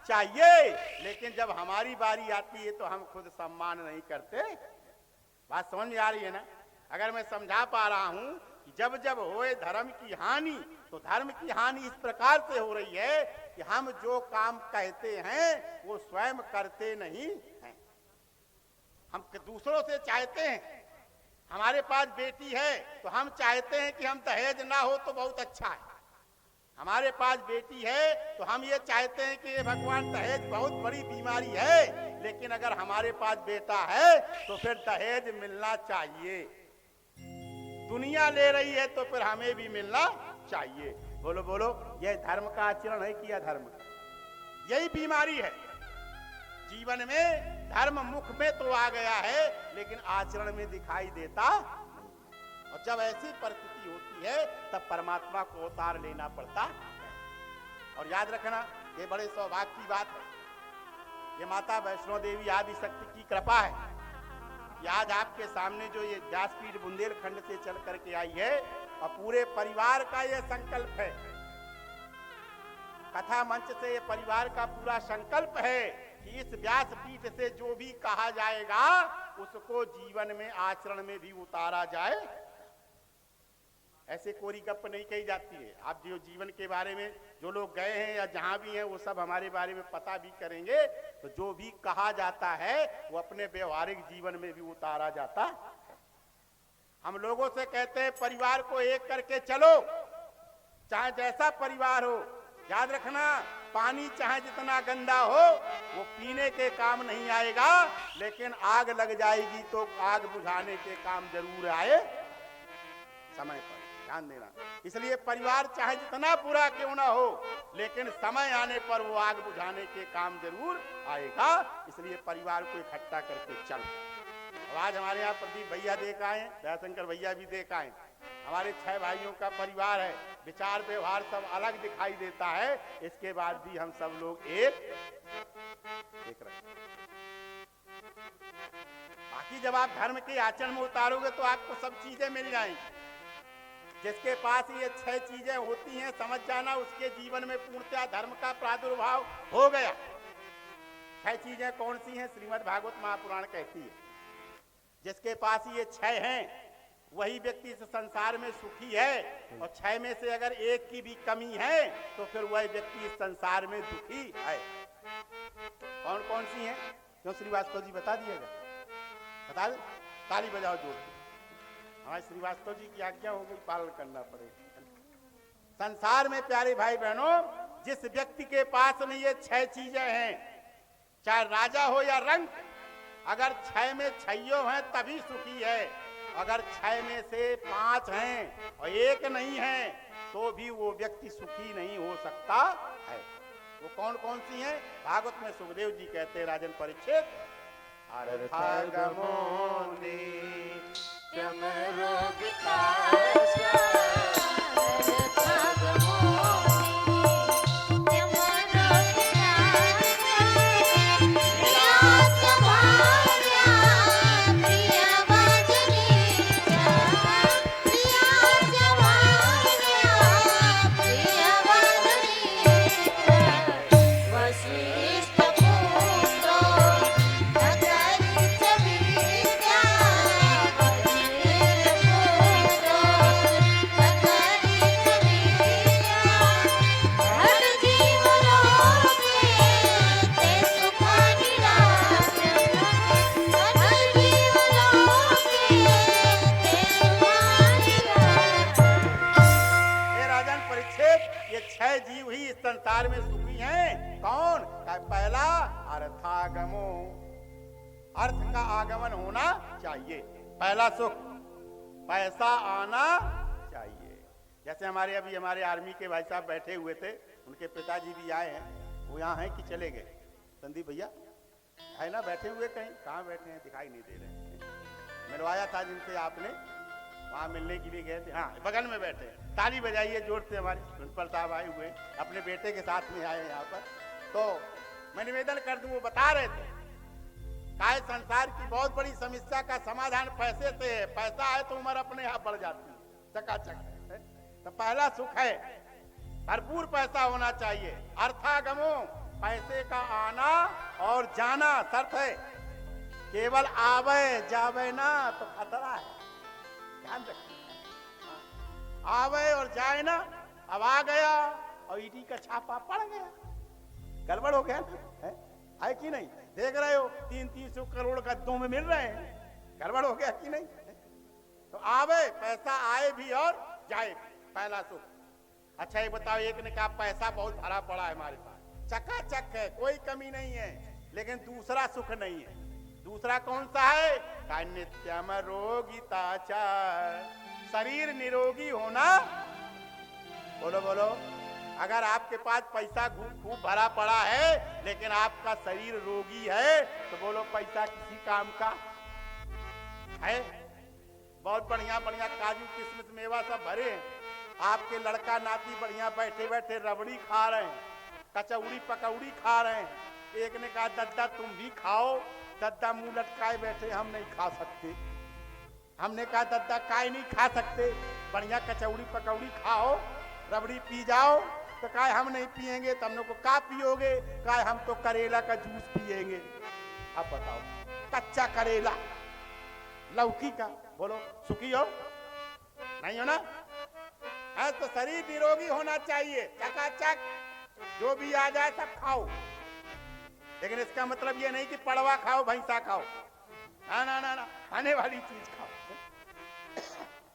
चाहिए, लेकिन जब हमारी बारी आती है तो हम खुद सम्मान नहीं करते। बात समझ में आ रही है ना? अगर मैं समझा पा रहा हूं कि जब जब होए धर्म की हानि, तो धर्म की हानि इस प्रकार से हो रही है कि हम जो काम कहते हैं वो स्वयं करते नहीं हैं। हम दूसरों से चाहते हैं, हमारे पास बेटी है तो हम चाहते हैं कि हम दहेज ना हो तो बहुत अच्छा है। हमारे पास बेटी है तो हम ये चाहते हैं कि ये भगवान दहेज बहुत बड़ी बीमारी है, लेकिन अगर हमारे पास बेटा है तो फिर दहेज मिलना चाहिए। दुनिया ले रही है तो फिर हमें भी मिलना चाहिए। बोलो बोलो, यह धर्म का आचरण है कि अधर्म का? यही बीमारी है जीवन में। धर्म मुख में तो आ गया है लेकिन आचरण में दिखाई देता नहीं। और जब ऐसी परिस्थिति होती है तब परमात्मा को अवतार लेना पड़ता है। और याद रखना, ये बड़े सौभाग्य की बात है, ये माता वैष्णो देवी आदि शक्ति की कृपा है कि आज आपके सामने जो ये व्यासपीठ बुंदेलखंड से चल करके आई है और पूरे परिवार का ये संकल्प है, कथा मंच से ये परिवार का पूरा संकल्प है कि इस व्यासपीठ से जो भी कहा जाएगा उसको जीवन में आचरण में भी उतारा जाए। ऐसे कोरी गप नहीं कही जाती है। आप जो जीवन के बारे में जो लोग गए हैं या जहां भी हैं वो सब हमारे बारे में पता भी करेंगे, तो जो भी कहा जाता है वो अपने व्यवहारिक जीवन में भी उतारा जाता है। हम लोगों से कहते हैं परिवार को एक करके चलो, चाहे जैसा परिवार हो। याद रखना, पानी चाहे जितना गंदा हो वो पीने के काम नहीं आएगा, लेकिन आग लग जाएगी तो आग बुझाने के काम जरूर आए समय पर। ध्यान देना। इसलिए परिवार चाहे जितना बुरा क्यों ना हो, लेकिन समय आने पर वो आग बुझाने के काम जरूर आएगा। इसलिए परिवार को इकट्ठा करके चलो। अब आज हमारे यहाँ प्रदीप भैया देख आए, दयाशंकर भैया भी देख आए। हमारे 6 भाइयों का परिवार है, विचार व्यवहार सब अलग दिखाई देता है, इसके बाद भी हम सब लोग एक रहे। बाकी जब आप धर्म के आचरण में उतारोगे तो आपको सब चीजें मिल जाएंगी। जिसके पास ये 6 चीजें होती हैं, समझ जाना उसके जीवन में पूर्णतः धर्म का प्रादुर्भाव हो गया। 6 चीजें कौन सी हैं? श्रीमद् भागवत महापुराण कहती है जिसके पास ये 6 हैं वही व्यक्ति इस संसार में सुखी है, और 6 में से अगर एक की भी कमी है तो फिर वह व्यक्ति इस संसार में दुखी है। कौन कौन सी हैं? क्यों श्रीवास्तव जी बता दिएगा? बता दे, ताली बजाओ जोर से। हमारे श्रीवास्तव जी की आज्ञा हो गई, पालन करना पड़ेगा। संसार में प्यारे भाई बहनों, जिस व्यक्ति के पास में ये 6 चीजें हैं, चाहे राजा हो या रंक, अगर 6 में 6 हैं तभी सुखी है। अगर 6 में से 5 हैं और 1 नहीं है तो भी वो व्यक्ति सुखी नहीं हो सकता है। वो कौन कौन सी हैं? भागवत में सुखदेव जी कहते हैं, राजन परीक्षित, अर्थागमोनि संसार में सुखी हैं। कौन? पहला अर्थागमो, अर्थ का आगमन होना चाहिए। पहला सुख पैसा आना चाहिए। जैसे हमारे आर्मी के भाई साहब बैठे हुए थे, उनके पिताजी भी आए हैं। वो यहाँ हैं कि चले गए? संदीप भैया है ना, बैठे हुए कहीं? कहाँ बैठे हैं? दिखाई नहीं दे रहे। मिलवाया था जिनसे आपने, वहां मिलने के लिए गए थे। हाँ, बगल में बैठे। ताली बजाइए जोर से। हमारे प्रिंसिपल साहब आए हुए, अपने बेटे के साथ में आए यहाँ पर। तो मैं निवेदन कर दूं, वो बता रहे थे काय संसार की बहुत बड़ी समस्या का समाधान पैसे से है। पैसा है तो उम्र अपने आप बढ़ जाती है, चकाचक है। तो पहला सुख है, भरपूर पैसा होना चाहिए। अर्थागमो, पैसे का आना और जाना शर्त है। केवल आवे जावे ना तो खतरा है, ध्यान रखिए। आवे और जाए ना, अब आ गया और ईडी का छापा पड़ गया, गड़बड़ हो गया ना, है कि नहीं? देख रहे हो 300 करोड़ गद्दों में मिल रहे हैं, गड़बड़ हो गया कि नहीं? तो आवे, पैसा आए भी और जाए भी, पहला सुख। अच्छा ये बताओ, एक ने कहा पैसा बहुत भरा पड़ा है हमारे पास, चकाचक है, कोई कमी नहीं है, लेकिन दूसरा सुख नहीं है। दूसरा कौन सा है? का नित्यम रोगिताचार, शरीर निरोगी होना। बोलो बोलो। अगर आपके पास पैसा खूब भरा पड़ा है लेकिन आपका शरीर रोगी है तो बोलो पैसा किसी काम का है? बहुत बढ़िया बढ़िया काजू किशमिश मेवा सब भरे हैं, आपके लड़का नाती बढ़िया बैठे बैठे रबड़ी खा रहे हैं, कचौड़ी पकौड़ी खा रहे हैं। एक ने कहा दद्दा तुम भी खाओ, दद्दा मुंह लटकाए बैठे, हम नहीं खा सकते। हमने कहा दद्दा काय नहीं खा सकते, बढ़िया कचौड़ी पकौड़ी खाओ, रबड़ी पी जाओ। तो कहा हम नहीं पिएंगे। तो हमने को का पियोगे? कहा हम तो करेला का जूस पिएंगे। अब बताओ, कच्चा करेला, लौकी का, बोलो सुखी हो? नहीं हो ना? है तो शरीर निरोगी होना चाहिए, चकाचक जो भी आ जाए सब खाओ। लेकिन इसका मतलब ये नहीं कि पड़वा खाओ, भैंसा खाओ, ना ना ना ना, खाने वाली चीज खाओ।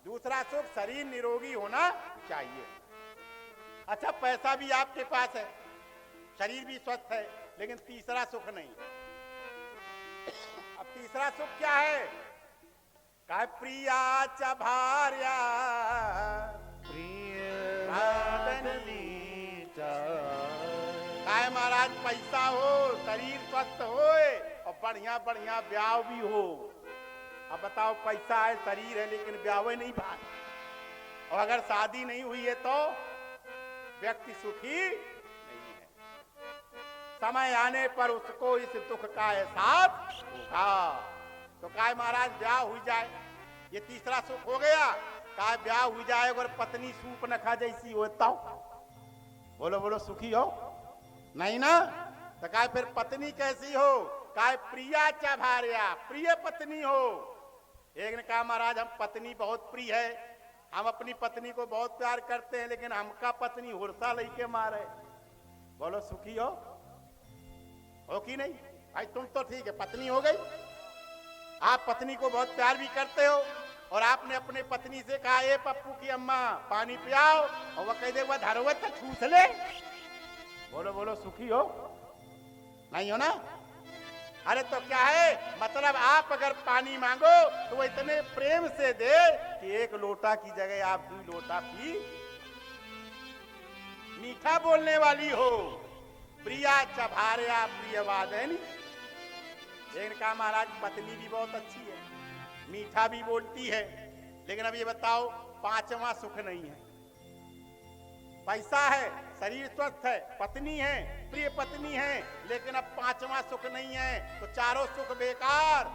दूसरा सुख, शरीर निरोगी होना चाहिए। अच्छा, पैसा भी आपके पास है, शरीर भी स्वस्थ है, लेकिन तीसरा सुख नहीं। अब तीसरा सुख क्या है? काय प्रिया च भार्या प्रिय राधनीचा। काय महाराज पैसा हो, शरीर स्वस्थ हो और बढ़िया बढ़िया ब्याह भी हो। अब बताओ, पैसा है, शरीर है, लेकिन ब्याह नहीं भाई। और अगर शादी नहीं हुई है तो व्यक्ति सुखी नहीं है। समय आने पर उसको इस दुख का एहसास होगा। तो काय महाराज ब्याह हुई जाए, ये तीसरा सुख हो गया। काय ब्याह हुई जाए अगर पत्नी सूप न खा जैसी होता हो, बोलो बोलो सुखी हो? नहीं ना? तो काय फिर पत्नी कैसी हो? काय प्रिया च भार्या, प्रिय पत्नी हो। एक ने कहा महाराज हम पत्नी बहुत प्रिय है, हम अपनी पत्नी को बहुत प्यार करते हैं, लेकिन हमका पत्नी हुरसा लेके मारे। बोलो सुखी हो कि नहीं? भाई तुम तो ठीक है, पत्नी हो गई, आप पत्नी को बहुत प्यार भी करते हो, और आपने अपने पत्नी से कहा ए पप्पू की अम्मा पानी पियाओ, और वह कह दे वह धरवत तो ठूस ले। बोलो बोलो सुखी हो? नहीं हो ना? अरे तो क्या है मतलब, आप अगर पानी मांगो तो वो इतने प्रेम से दे कि एक लोटा की जगह आप 2 लोटा पी। मीठा बोलने वाली हो, प्रिया च भार्या प्रियवादिनी। लेकिन कहा महाराज पत्नी भी बहुत अच्छी है, मीठा भी बोलती है, लेकिन अब ये बताओ पांचवा सुख नहीं है। पैसा है, शरीर स्वस्थ है, पत्नी है, प्रिय पत्नी है, लेकिन अब पांचवा सुख नहीं है, तो चारों सुख बेकार।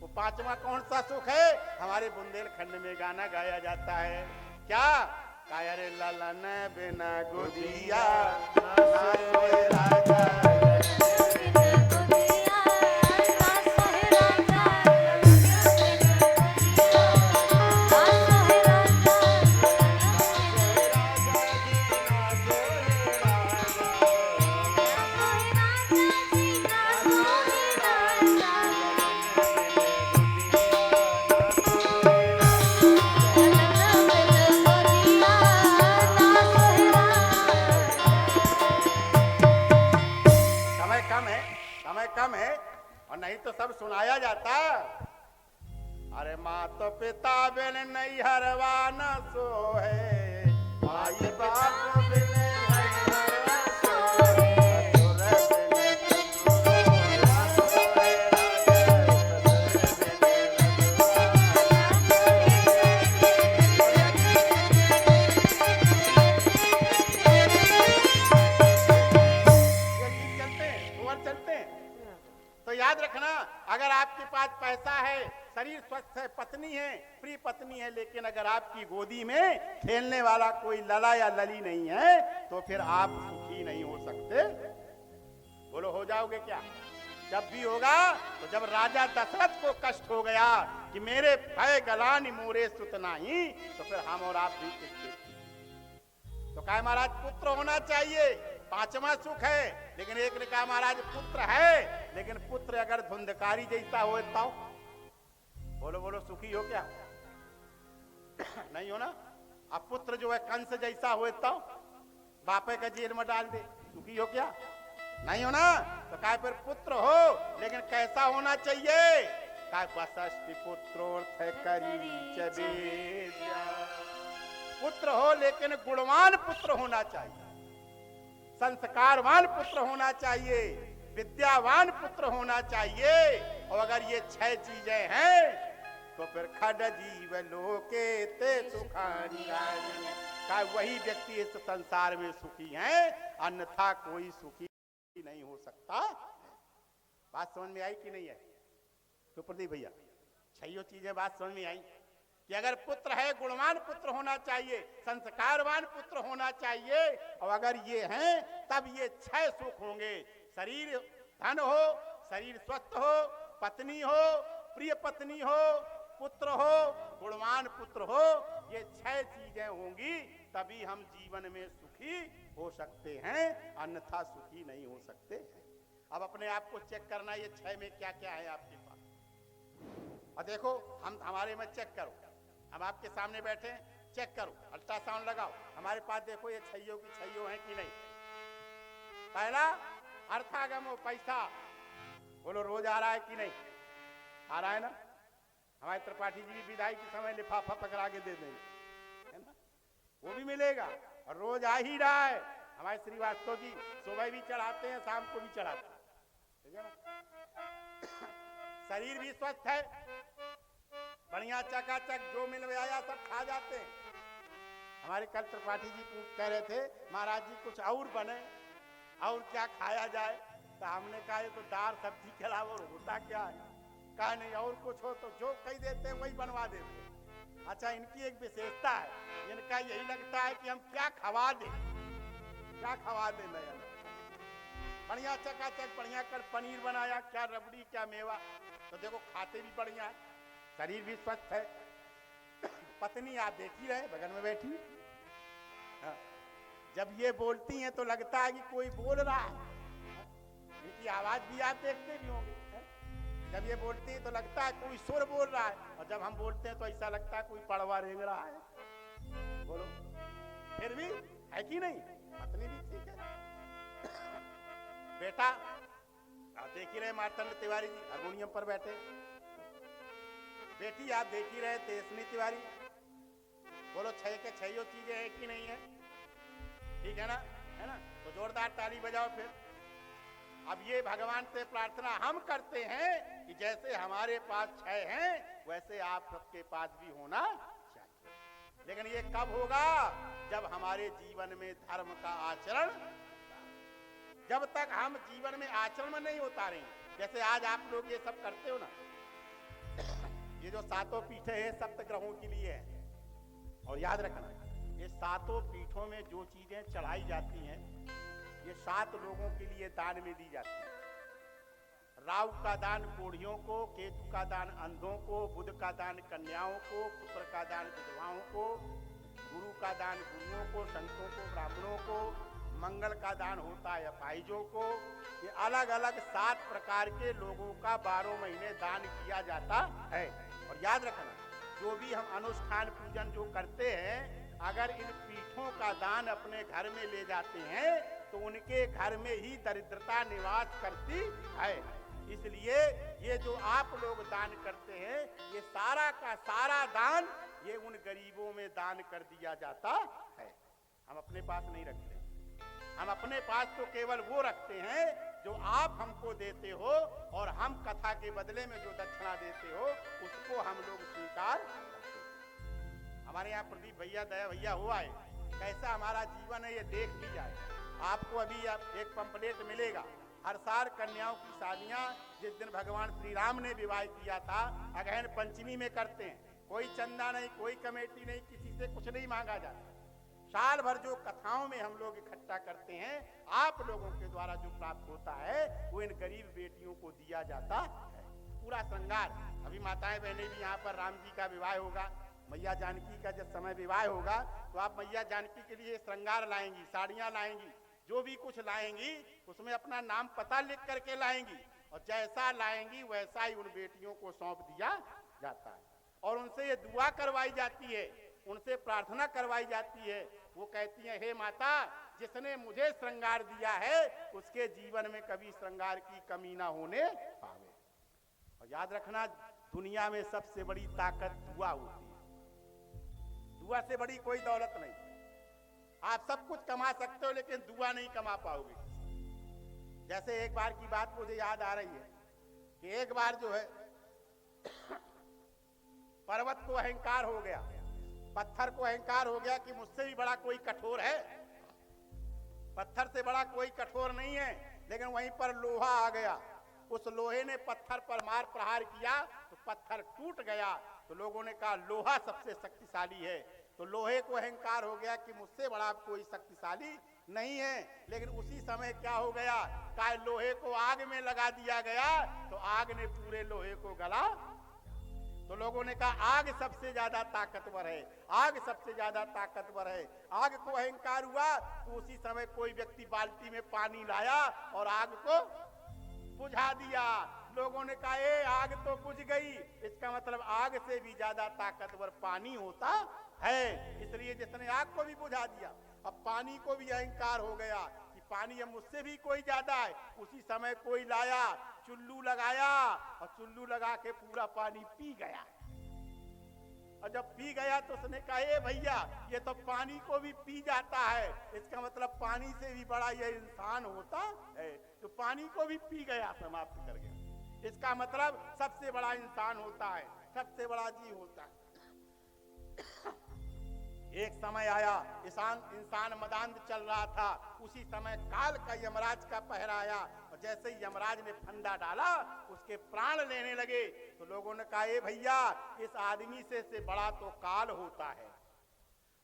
वो पांचवा कौन सा सुख है? हमारे बुंदेलखंड में गाना गाया जाता है, क्या? काया रे ललन बिना गुदिया ना सोए राजा। कम है और नहीं तो सब सुनाया जाता। अरे माँ तो पिता बिन नहीं हरवा न सो है, माई बाप बिन हरवा सो है, तो याद रखना, अगर आपके पास पैसा है, शरीर स्वस्थ है, पत्नी है, प्रिय पत्नी है, लेकिन अगर आपकी गोदी में खेलने वाला कोई लला या लली नहीं है, तो फिर आप सुखी नहीं हो सकते। बोलो हो जाओगे क्या? जब भी होगा तो जब राजा दशरथ को कष्ट हो गया कि मेरे भय गलानी मोरे सुत नहीं, तो फिर हम और आप भी किसके? तो कहा महाराज पुत्र होना चाहिए, पांचवा सुख है। लेकिन एक ने कहा महाराज पुत्र है, लेकिन पुत्र अगर धुंधकारी जैसा हो तो बोलो बोलो सुखी हो क्या? नहीं हो ना? अब पुत्र जो है कंस जैसा हो तो बापे का जेल में डाल दे, सुखी हो क्या? नहीं हो ना? तो कहा फिर पुत्र हो, लेकिन कैसा होना चाहिए? कहा वसष्टि पुत्रोर्थ करी पुत्र हो, लेकिन गुणवान पुत्र होना चाहिए, संस्कारवान पुत्र होना चाहिए, विद्यावान पुत्र होना चाहिए। और अगर ये 6 चीजें हैं तो फिर खड जीव लोके ते सुखानी का वही व्यक्ति इस संसार में सुखी है, अन्यथा कोई सुखी नहीं हो सकता। बात समझ में आई कि नहीं है? तो प्रदीप भैया छह चीजें बात समझ में आई कि अगर पुत्र है गुणवान पुत्र होना चाहिए, संस्कारवान पुत्र होना चाहिए, और अगर ये हैं तब ये 6 सुख होंगे। शरीर धन हो, शरीर स्वस्थ हो, पत्नी हो, प्रिय पत्नी हो, पुत्र हो, गुणवान पुत्र हो, ये 6 चीजें होंगी तभी हम जीवन में सुखी हो सकते हैं, अन्यथा सुखी नहीं हो सकते हैं। अब अपने आप को चेक करना, ये 6 में क्या क्या है आपके पास। और देखो हम हमारे में चेक करो, हम आपके सामने बैठे हैं, चेक करो, अल्ट्रासाउंड लगाओ हमारे पास, देखो ये छैयों की छैयों है कि नहीं। पहला अर्थागमो पैसा, बोलो रोज आ रहा है कि नहीं? आ रहा है ना? हमारे त्रिपाठी जी विदाई के समय लिफाफा पकड़ा के दे देंगे, है ना, वो भी मिलेगा। और रोज आ ही रहा है। हमारे श्रीवास्तव जी सुबह भी चढ़ाते हैं, शाम को भी चढ़ाते हैं, ठीक है ना। शरीर भी स्वस्थ है, बढ़िया चकाचक जो मिल आया सब खा जाते हैं। हमारे कल त्रिपाठी जी कह रहे थे महाराज जी कुछ और बने, और क्या खाया जाए, तो हमने कहा ये तो दाल सब्जी के अलावा होता क्या है? कहा नहीं और कुछ हो तो जो कही देते हैं वही बनवा देते हैं। अच्छा इनकी एक विशेषता है, इनका यही लगता है कि हम क्या खवा दें, क्या खवा दें नया, बढ़िया चकाचक बढ़िया कर पनीर बनाया, क्या रबड़ी क्या मेवा, तो देखो खाते भी बढ़िया है, शरीर भी स्वस्थ है। पत्नी आप देख ही रहे बगल में बैठी, हाँ। जब ये बोलती हैं तो लगता है कि कोई बोल रहा है, इनकी आवाज भी आप देखते भी होंगे। जब ये बोलती हैं तो लगता है कोई सुर बोल रहा है, और जब हम बोलते हैं तो ऐसा लगता है कोई पड़वा रेंग रहा है। बोलो फिर भी है कि नहीं? पत्नी भी ठीक है। बेटा आप देख ही रहे मार्तंड तिवारी जी हारमोनियम पर बैठे, बेटी आप देख ही रहे तेजस्विनी तिवारी। बोलो 6 के 6 चीजें हैं कि नहीं है? ठीक है ना, है ना? तो जोरदार ताली बजाओ फिर। अब ये भगवान से प्रार्थना हम करते हैं कि जैसे हमारे पास 6 हैं वैसे आप सबके पास भी होना चाहिए। लेकिन ये कब होगा? जब हमारे जीवन में धर्म का आचरण, जब तक हम जीवन में आचरण में नहीं उतारेंगे। जैसे आज आप लोग ये सब करते हो ना, ये जो 7 पीठे हैं सप्त ग्रहों के लिए है, और याद रखना ये 7 पीठों में जो चीजें चढ़ाई जाती हैं ये 7 लोगों के लिए दान में दी जाती है। राहु का दान कोढ़ियों को, केतु का दान अंधों को, बुध का दान कन्याओं को, शुक्र का दान विधवाओं को, गुरु का दान गुरुओं को, संतों को, ब्राह्मणों को, मंगल का दान होता है अपाहिजों को। ये अलग अलग 7 प्रकार के लोगों का 12 महीने दान किया जाता है। और याद रखना जो भी हम अनुष्ठान पूजन जो करते हैं, अगर इन पीठों का दान अपने घर में ले जाते हैं तो उनके घर में ही दरिद्रता निवास करती है। इसलिए ये जो आप लोग दान करते हैं ये सारा का सारा दान ये उन गरीबों में दान कर दिया जाता है। हम अपने पास नहीं रखते, हम अपने पास तो केवल वो रखते हैं जो आप हमको देते हो, और हम कथा के बदले में जो दक्षिणा देते हो उसको हम लोग स्वीकार करते हैं। हमारे यहाँ प्रदीप भैया दया भैया हुआ है, कैसा हमारा जीवन है ये देख ली जाए। आपको अभी एक पंपलेट मिलेगा, हर साल कन्याओं की शादियां जिस दिन भगवान श्री राम ने विवाह किया था अगहन पंचमी में करते हैं। कोई चंदा नहीं, कोई कमेटी नहीं, किसी से कुछ नहीं मांगा जाता। साल भर जो कथाओं में हम लोग इकट्ठा करते हैं, आप लोगों के द्वारा जो प्राप्त होता है वो इन गरीब बेटियों को दिया जाता है। पूरा श्रृंगार, अभी माताएं बहनें भी यहाँ पर राम जी का विवाह होगा, मैया जानकी का जब समय विवाह होगा तो आप मैया जानकी के लिए श्रृंगार लाएंगी, साड़ियाँ लाएंगी, जो भी कुछ लाएंगी उसमें अपना नाम पता लिख करके लाएंगी, और जैसा लाएंगी वैसा ही उन बेटियों को सौंप दिया जाता है। और उनसे ये दुआ करवाई जाती है, उनसे प्रार्थना करवाई जाती है। वो कहती हैं हे माता जिसने मुझे श्रृंगार दिया है उसके जीवन में कभी श्रृंगार की कमी ना होने पावे। और याद रखना दुनिया में सबसे बड़ी ताकत दुआ होती है, दुआ से बड़ी कोई दौलत नहीं। आप सब कुछ कमा सकते हो लेकिन दुआ नहीं कमा पाओगे। जैसे एक बार की बात मुझे याद आ रही है कि एक बार जो है पर्वत को अहंकार हो गया, पत्थर को अहंकार हो गया कि मुझसे भी बड़ा कोई कठोर है। पत्थर से बड़ा कोई कठोर नहीं है, लेकिन वहीं पर लोहा आ गया। उस लोहे ने पत्थर पर मार प्रहार किया तो पत्थर टूट गया। तो लोगों ने कहा लोहा सबसे शक्तिशाली है। तो लोहे को अहंकार हो गया कि मुझसे बड़ा कोई शक्तिशाली नहीं है। लेकिन उसी समय क्या हो गया, का लोहे को आग में लगा दिया गया तो आग ने पूरे लोहे को गला। तो लोगों ने कहा आग सबसे ज्यादा ताकतवर है, आग सबसे ज्यादा ताकतवर है। आग को अहंकार हुआ तो उसी समय कोई व्यक्ति बाल्टी में पानी लाया और आग को बुझा दिया। लोगों ने कहा ए आग तो बुझ गई, इसका मतलब आग से भी ज्यादा ताकतवर पानी होता है, इसलिए जिसने आग को भी बुझा दिया। अब पानी को भी अहंकार हो गया कि पानी अब मुझसे भी कोई ज्यादा है। उसी समय कोई लाया, चुल्लू लगाया और चुल्लू लगा के पूरा पानी पी गया। और जब पी गया तो उसने कहा ए भैया ये तो पानी को भी पी जाता है, इसका मतलब पानी से भी बड़ा ये इंसान होता है। तो पानी को भी पी गया, समाप्त कर गया। इसका मतलब सबसे बड़ा इंसान होता है, सबसे बड़ा जीव होता है। एक समय आया इंसान मदांध चल रहा था, उसी समय काल का यमराज का पहरा आया और जैसे ही यमराज ने फंदा डाला उसके प्राण लेने लगे। तो लोगों ने कहा ए भैया इस आदमी से बड़ा तो काल होता है,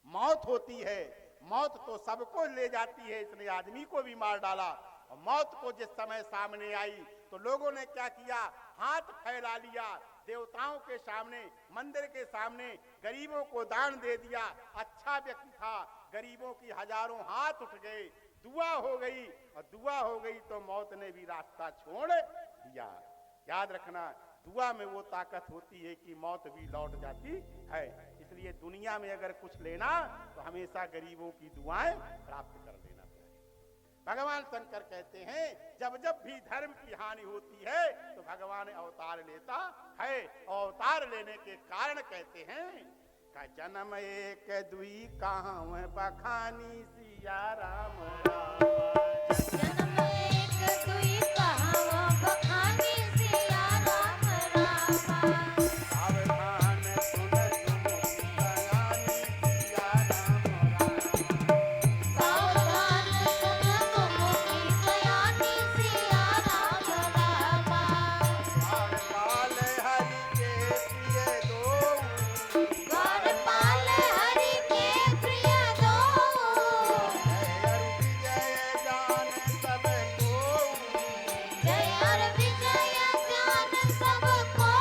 मौत होती है, मौत तो सबको ले जाती है, इसने आदमी को भी मार डाला। और मौत को जिस समय सामने आई तो लोगों ने क्या किया, हाथ फैला लिया, देवताओं के सामने, मंदिर के सामने गरीबों को दान दे दिया। अच्छा व्यक्ति था, गरीबों की हजारों हाथ उठ गए, दुआ हो गई और दुआ हो गई तो मौत ने भी रास्ता छोड़ दिया। याद रखना दुआ में वो ताकत होती है कि मौत भी लौट जाती है। इसलिए दुनिया में अगर कुछ लेना तो हमेशा गरीबों की दुआएं प्राप्त कर लेना चाहिए। भगवान शंकर कहते हैं जब जब भी धर्म की हानि होती है तो भगवान अवतार लेता है। अवतार लेने के कारण कहते हैं का जन्म एक दुई कहाँ बखानी सिया राम राम। जन्म एक दुई कहाँ बखानी सिया राम राम। सावधान सुन सुमुखी कहानी सिया राम राम। सावधान सुन सुमुखी सयानी सिया राम राम। द्वारपाल हरि के प्रिय दो, द्वारपाल हरि के प्रिय दो। जय हर विजय जान सबको, जय हर विजय ज्ञान सबको।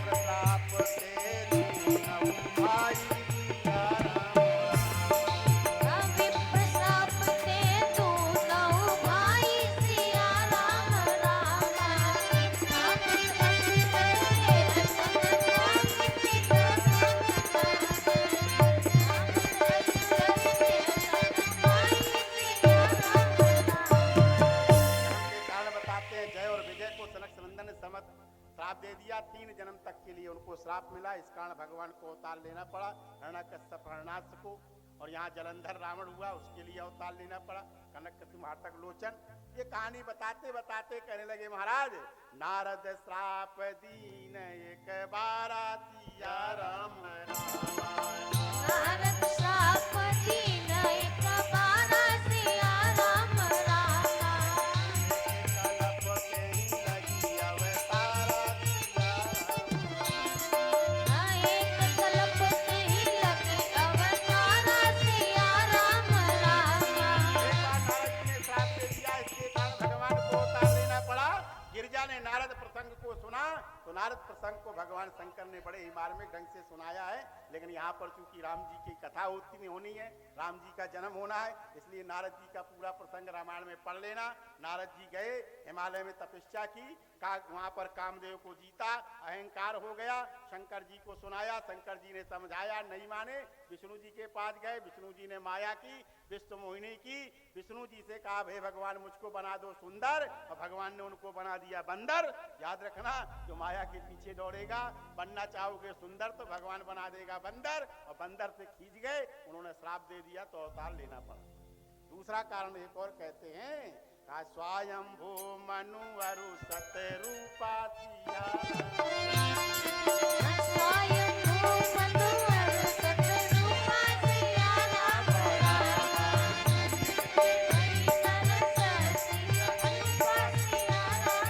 प्रताप तेरु नौ भाई सिया राम राम। कवि प्रताप ते तू नौ भाई सिया राम राम। कवि के कारण बताते हैं जय और विजय को सनक सनंदन ने समत श्राप दे दिया, 3 जन्म तक के लिए उनको श्राप मिला। इस कारण भगवान को अवतार लेना पड़ा, हिरण्यकश्यप हरणाक्ष को। और यहाँ जलंधर रावण हुआ, उसके लिए अवतार लेना पड़ा, कनक हाटक लोचन। ये कहानी बताते बताते कहने लगे महाराज नारद श्राप दीन एक बारा सिया राम राम। नारद श्राप दीन एक बारा सिया राम राम। कलप के ही लगी अवतारा सिया राम। एक कल्प से ही लगे अवतारा सिया राम राम। एक बार नारद जी ने श्राप दे दिया, इसके कारण भगवान को अवतार लेना पड़ा। गिरजा ने नारद प्रसंग को सुना तो नारद प्रसंग को भगवान शंकर ने बड़े ही मार्मिक ढंग से सुनाया है। लेकिन यहाँ पर चूंकि राम जी की कथा होनी है, राम जी का जन्म होना है, इसलिए नारद जी का पूरा प्रसंग रामायण में पढ़ लेना। नारद जी गए हिमालय में तपस्या की, वहां पर कामदेव को जीता, अहंकार हो गया, शंकर जी को सुनाया, शंकर जी ने समझाया, नहीं माने। विष्णु जी के पास गए, विष्णु जी ने माया की, विश्व मोहिनी की। विष्णु जी से कहा हे भगवान मुझको बना दो सुंदर, और भगवान ने उनको बना दिया बंदर। याद रखना जो माया के पीछे दौड़ेगा, बनना चाहोगे सुंदर तो भगवान बना देगा बंदर, और बंदर से खींच गए, उन्होंने श्राप दे दिया तो अवतार लेना पड़ा। दूसरा कारण एक और कहते हैं का स्वयंभू मनु अरु सतरूपा सिया स्वयंभू मनु अरु सतरूपा सिया राम राम। हरि तरस सिया अनुपा सिया राम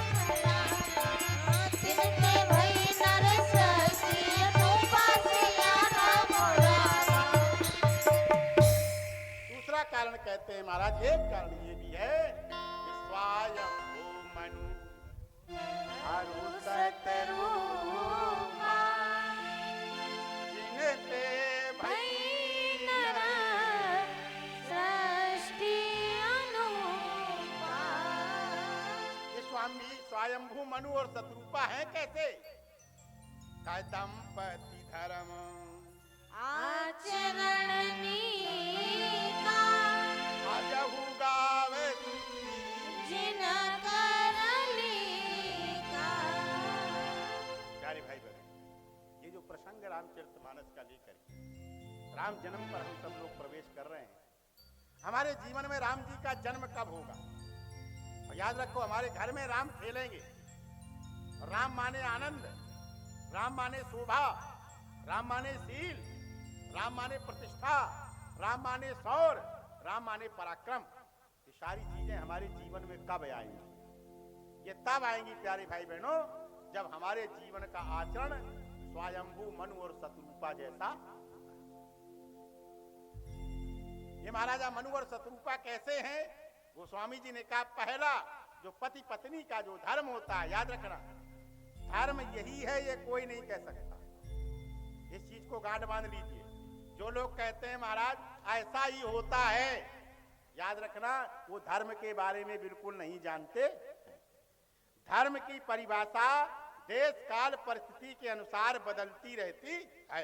स्वामी स्वयंभू मनु और शत्रुपा हैं कैसे? का दंपति धर्म आचरण नीका अजहु गावे जिन करनी का। प्यारे भाई बहन, ये जो प्रसंग रामचरितमानस का लेकर राम जन्म पर हम सब लोग प्रवेश कर रहे हैं। हमारे जीवन में राम जी का जन्म कब होगा? और याद रखो, हमारे घर में राम खेलेंगे। राम माने आनंद, राम माने शोभा, राम माने शील, राम माने प्रतिष्ठा, राम माने शौर्य, राम माने पराक्रम। ये सारी चीजें हमारे जीवन में कब आएंगी? ये तब आएंगी प्यारे भाई बहनों, जब हमारे जीवन का आचरण स्वयंभू मनु और शत्रुपा जैसा। ये महाराजा मनु और शत्रुपा कैसे हैं? गोस्वामी जी ने कहा, पहला जो पति पत्नी का जो धर्म होता है, याद रखना, धर्म यही है, ये कोई नहीं कह सकता। इस चीज को गांठ बांध लीजिए। जो लोग कहते हैं महाराज ऐसा ही होता है, याद रखना, वो धर्म के बारे में बिल्कुल नहीं जानते। धर्म की परिभाषा देश काल परिस्थिति के अनुसार बदलती रहती है।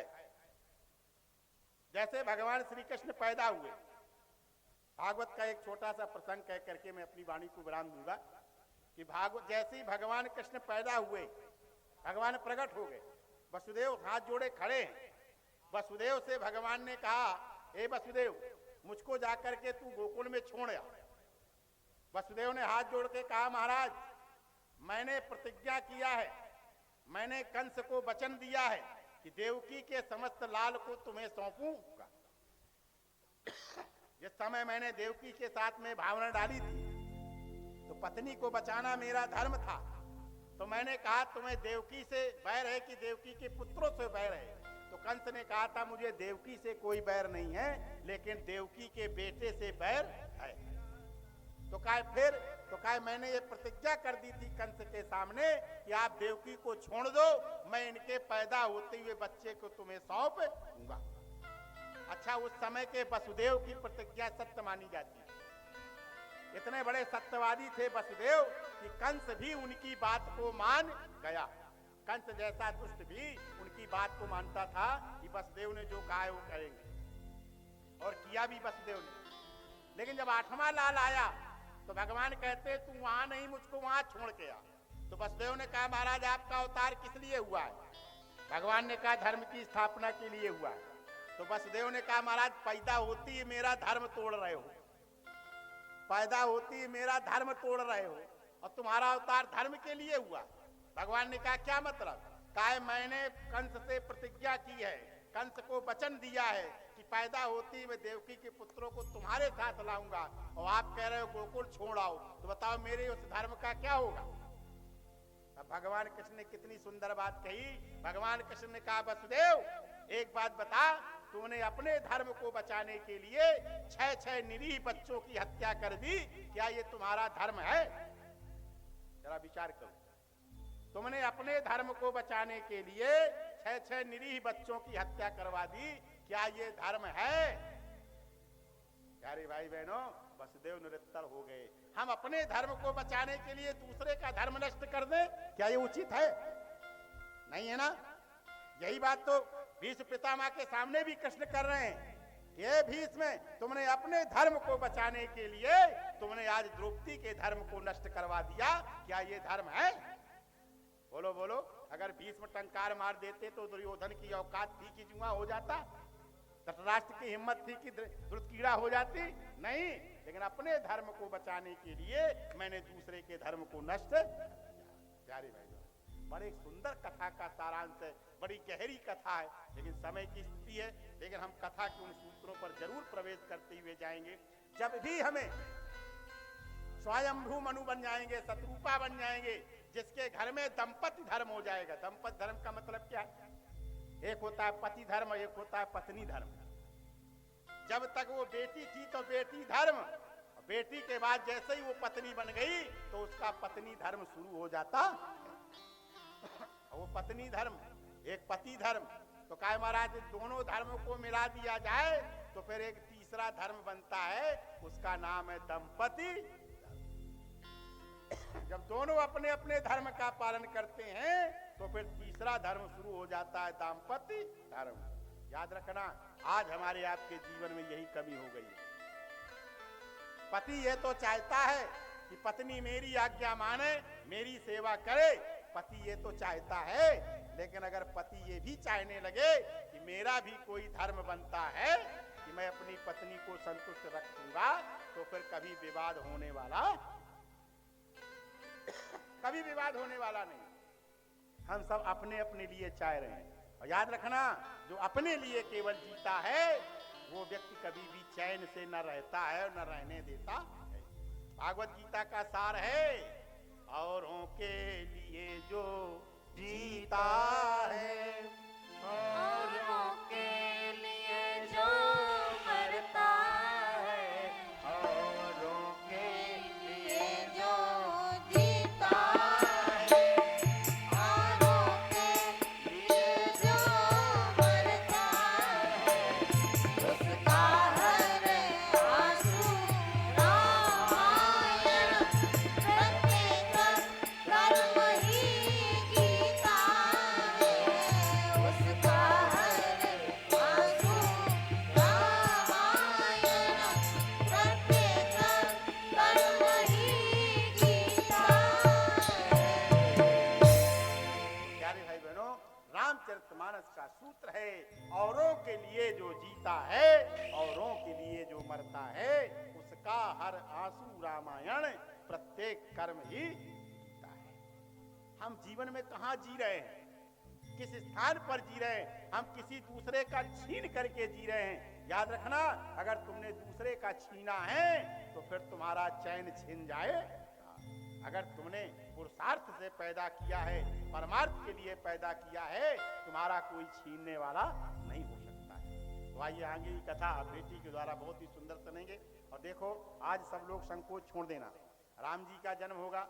जैसे भगवान श्री कृष्ण पैदा हुए, भागवत का एक छोटा सा प्रसंग कह करके मैं अपनी वाणी को विराम दूंगा कि भागवत जैसे ही भगवान कृष्ण पैदा हुए, भगवान प्रकट हो गए। वसुदेव हाथ जोड़े खड़े हैं। वसुदेव से भगवान ने कहा, हे वसुदेव, मुझको जाकर के तू गोकुल में छोड़ आ। वसुदेव ने हाथ जोड़ के कहा, महाराज मैंने प्रतिज्ञा किया है, मैंने कंस को वचन दिया है कि देवकी के समस्त लाल को तुम्हें सौंपूंगा। जिस समय मैंने देवकी के साथ में भावना डाली थी तो पत्नी को बचाना मेरा धर्म था। तो मैंने कहा तुम्हें देवकी से बैर है कि देवकी के पुत्रों से बैर है? तो कंस ने कहा था मुझे देवकी से कोई बैर नहीं है, लेकिन देवकी के बेटे से बैर है। तो कहा फिर? तो कहा मैंने ये प्रतिज्ञा कर दी थी कंस के सामने कि आप देवकी को छोड़ दो, मैं इनके पैदा होते हुए बच्चे को तुम्हें सौंप दूंगा। अच्छा, उस समय के वसुदेव की प्रतिज्ञा सत्य मानी जाती है। इतने बड़े सत्यवादी थे वसुदेव कि कंस भी उनकी बात को मान गया। कंस जैसा दुष्ट भी उनकी बात को मानता था कि वसुदेव ने जो कहा है वो करेंगे, और किया भी वसुदेव ने। लेकिन जब 8वां लाल आया तो भगवान कहते तू वहां नहीं, मुझको वहां छोड़ के आ। तो वसुदेव ने कहा, महाराज आपका अवतार किस लिए हुआ है? भगवान ने कहा धर्म की स्थापना के लिए हुआ है। तो वसुदेव ने कहा, महाराज पैदा होती है मेरा धर्म तोड़ रहे हो, पैदा होती है मेरा धर्म तोड़ रहे हो, और तुम्हारा अवतार धर्म के लिए हुआ। भगवान ने कहा क्या मतलब? कहा मैंने कंस से प्रतिज्ञा की है, कंस को वचन दिया है कि पैदा होती मैं देवकी के पुत्रों को तुम्हारे साथ लाऊंगा, और आप कह रहे हो गोकुल छोड़ आओ। तो बताओ मेरे उस धर्म का क्या होगा? अब भगवान कृष्ण ने कितनी सुंदर बात कही। भगवान कृष्ण ने कहा, वसुदेव एक बात बता, तूने अपने धर्म को बचाने के लिए 6 निरीह बच्चों की हत्या कर दी, क्या ये तुम्हारा धर्म है? जरा विचार करो। तुमने अपने धर्म को बचाने के लिए 6 निरीह बच्चों की हत्या करवा दी, क्या ये धर्म है? प्यारे भाई बहनों, वसुदेव निरुत्तर हो गए। हम अपने धर्म को बचाने के लिए दूसरे का धर्म नष्ट कर दें, क्या ये उचित है? नहीं है ना। यही बात तो भीष्म पितामह के सामने भी कृष्ण कर रहे हैं। ये भीष्म, तुमने अपने धर्म को बचाने के लिए तुमने आज द्रौपदी के धर्म को नष्ट करवा दिया, क्या ये धर्म है? बोलो बोलो। अगर भीष्म टंकार मार देते तो दुर्योधन की औकात थी कि जुआ हो जाता? धृतराष्ट्र की हिम्मत थी कि धृतकीड़ा हो जाती? नहीं। लेकिन अपने धर्म को बचाने के लिए मैंने दूसरे के धर्म को नष्ट किया। प्यारे भाई, बड़े सुंदर कथा का सारांश है, बड़ी गहरी कथा है, लेकिन समय की स्थिति है। लेकिन हम कथा के उन सूत्रों पर जरूर प्रवेश करते हुए जाएंगे। जब भी हमें स्वयंभू मनु बन जाएंगे, शत्रुपा बन जाएंगे, जिसके घर में दंपति धर्म हो जाएगा। दंपति धर्म का मतलब क्या है? एक होता है पति धर्म, एक होता है पत्नी धर्म। जब तक वो बेटी थी तो बेटी धर्म, बेटी के बाद जैसे ही वो पत्नी बन गई तो उसका पत्नी धर्म शुरू हो जाता। वो पत्नी धर्म, एक पति धर्म। तो कहे महाराज दोनों धर्मों को मिला दिया जाए तो फिर एक तीसरा धर्म बनता है, उसका नाम है दंपति। जब दोनों अपने अपने धर्म का पालन करते हैं तो फिर तीसरा धर्म शुरू हो जाता है, दाम्पत्य धर्म। याद रखना, आज हमारे आपके जीवन में यही कमी हो गई है। पति ये तो चाहता है कि पत्नी मेरी आज्ञा माने, मेरी सेवा करे, पति ये तो चाहता है। लेकिन अगर पति ये भी चाहने लगे कि मेरा भी कोई धर्म बनता है कि मैं अपनी पत्नी को संतुष्ट रखूंगा, तो फिर कभी विवाद होने वाला नहीं। हम सब अपने अपने लिए चाह रहे हैं। और याद रखना, जो अपने लिए केवल जीता है वो व्यक्ति कभी भी चैन से न रहता है और न रहने देता है। भागवत गीता का सार है, औरों के लिए जो जीता है, औरों के लिए जो मरता है, औरों के लिए जो जीता है, औरों के लिए जो मरता है, उसका हर आंसू रामायण, प्रत्येक कर्म ही गीता है, उसका हर आंसू रामायण, प्रत्येक कर्म ही गीता है। प्यारे भाई बहनों, रामचरितमानस का सूत्र है, औरों के लिए जो जीता है, औरों के लिए जो मरता है, उसका हर आंसू रामायण, प्रत्येक कर्म ही जीता है। हम जीवन में कहाँ जी रहे हैं, किस स्थान पर जी रहे हैं? हम किसी दूसरे का छीन करके जी रहे हैं। याद रखना, अगर तुमने दूसरे का छीना है तो फिर तुम्हारा चैन छिन जाए। अगर तुमने पुरुषार्थ से पैदा किया है, परमार्थ के लिए पैदा किया है, तुम्हारा कोई छीनने वाला नहीं हो सकता है। तो आइए आगे की कथा बेटी के द्वारा बहुत ही सुंदर सुनेंगे। और देखो, आज सब लोग संकोच छोड़ देना। राम जी का जन्म होगा,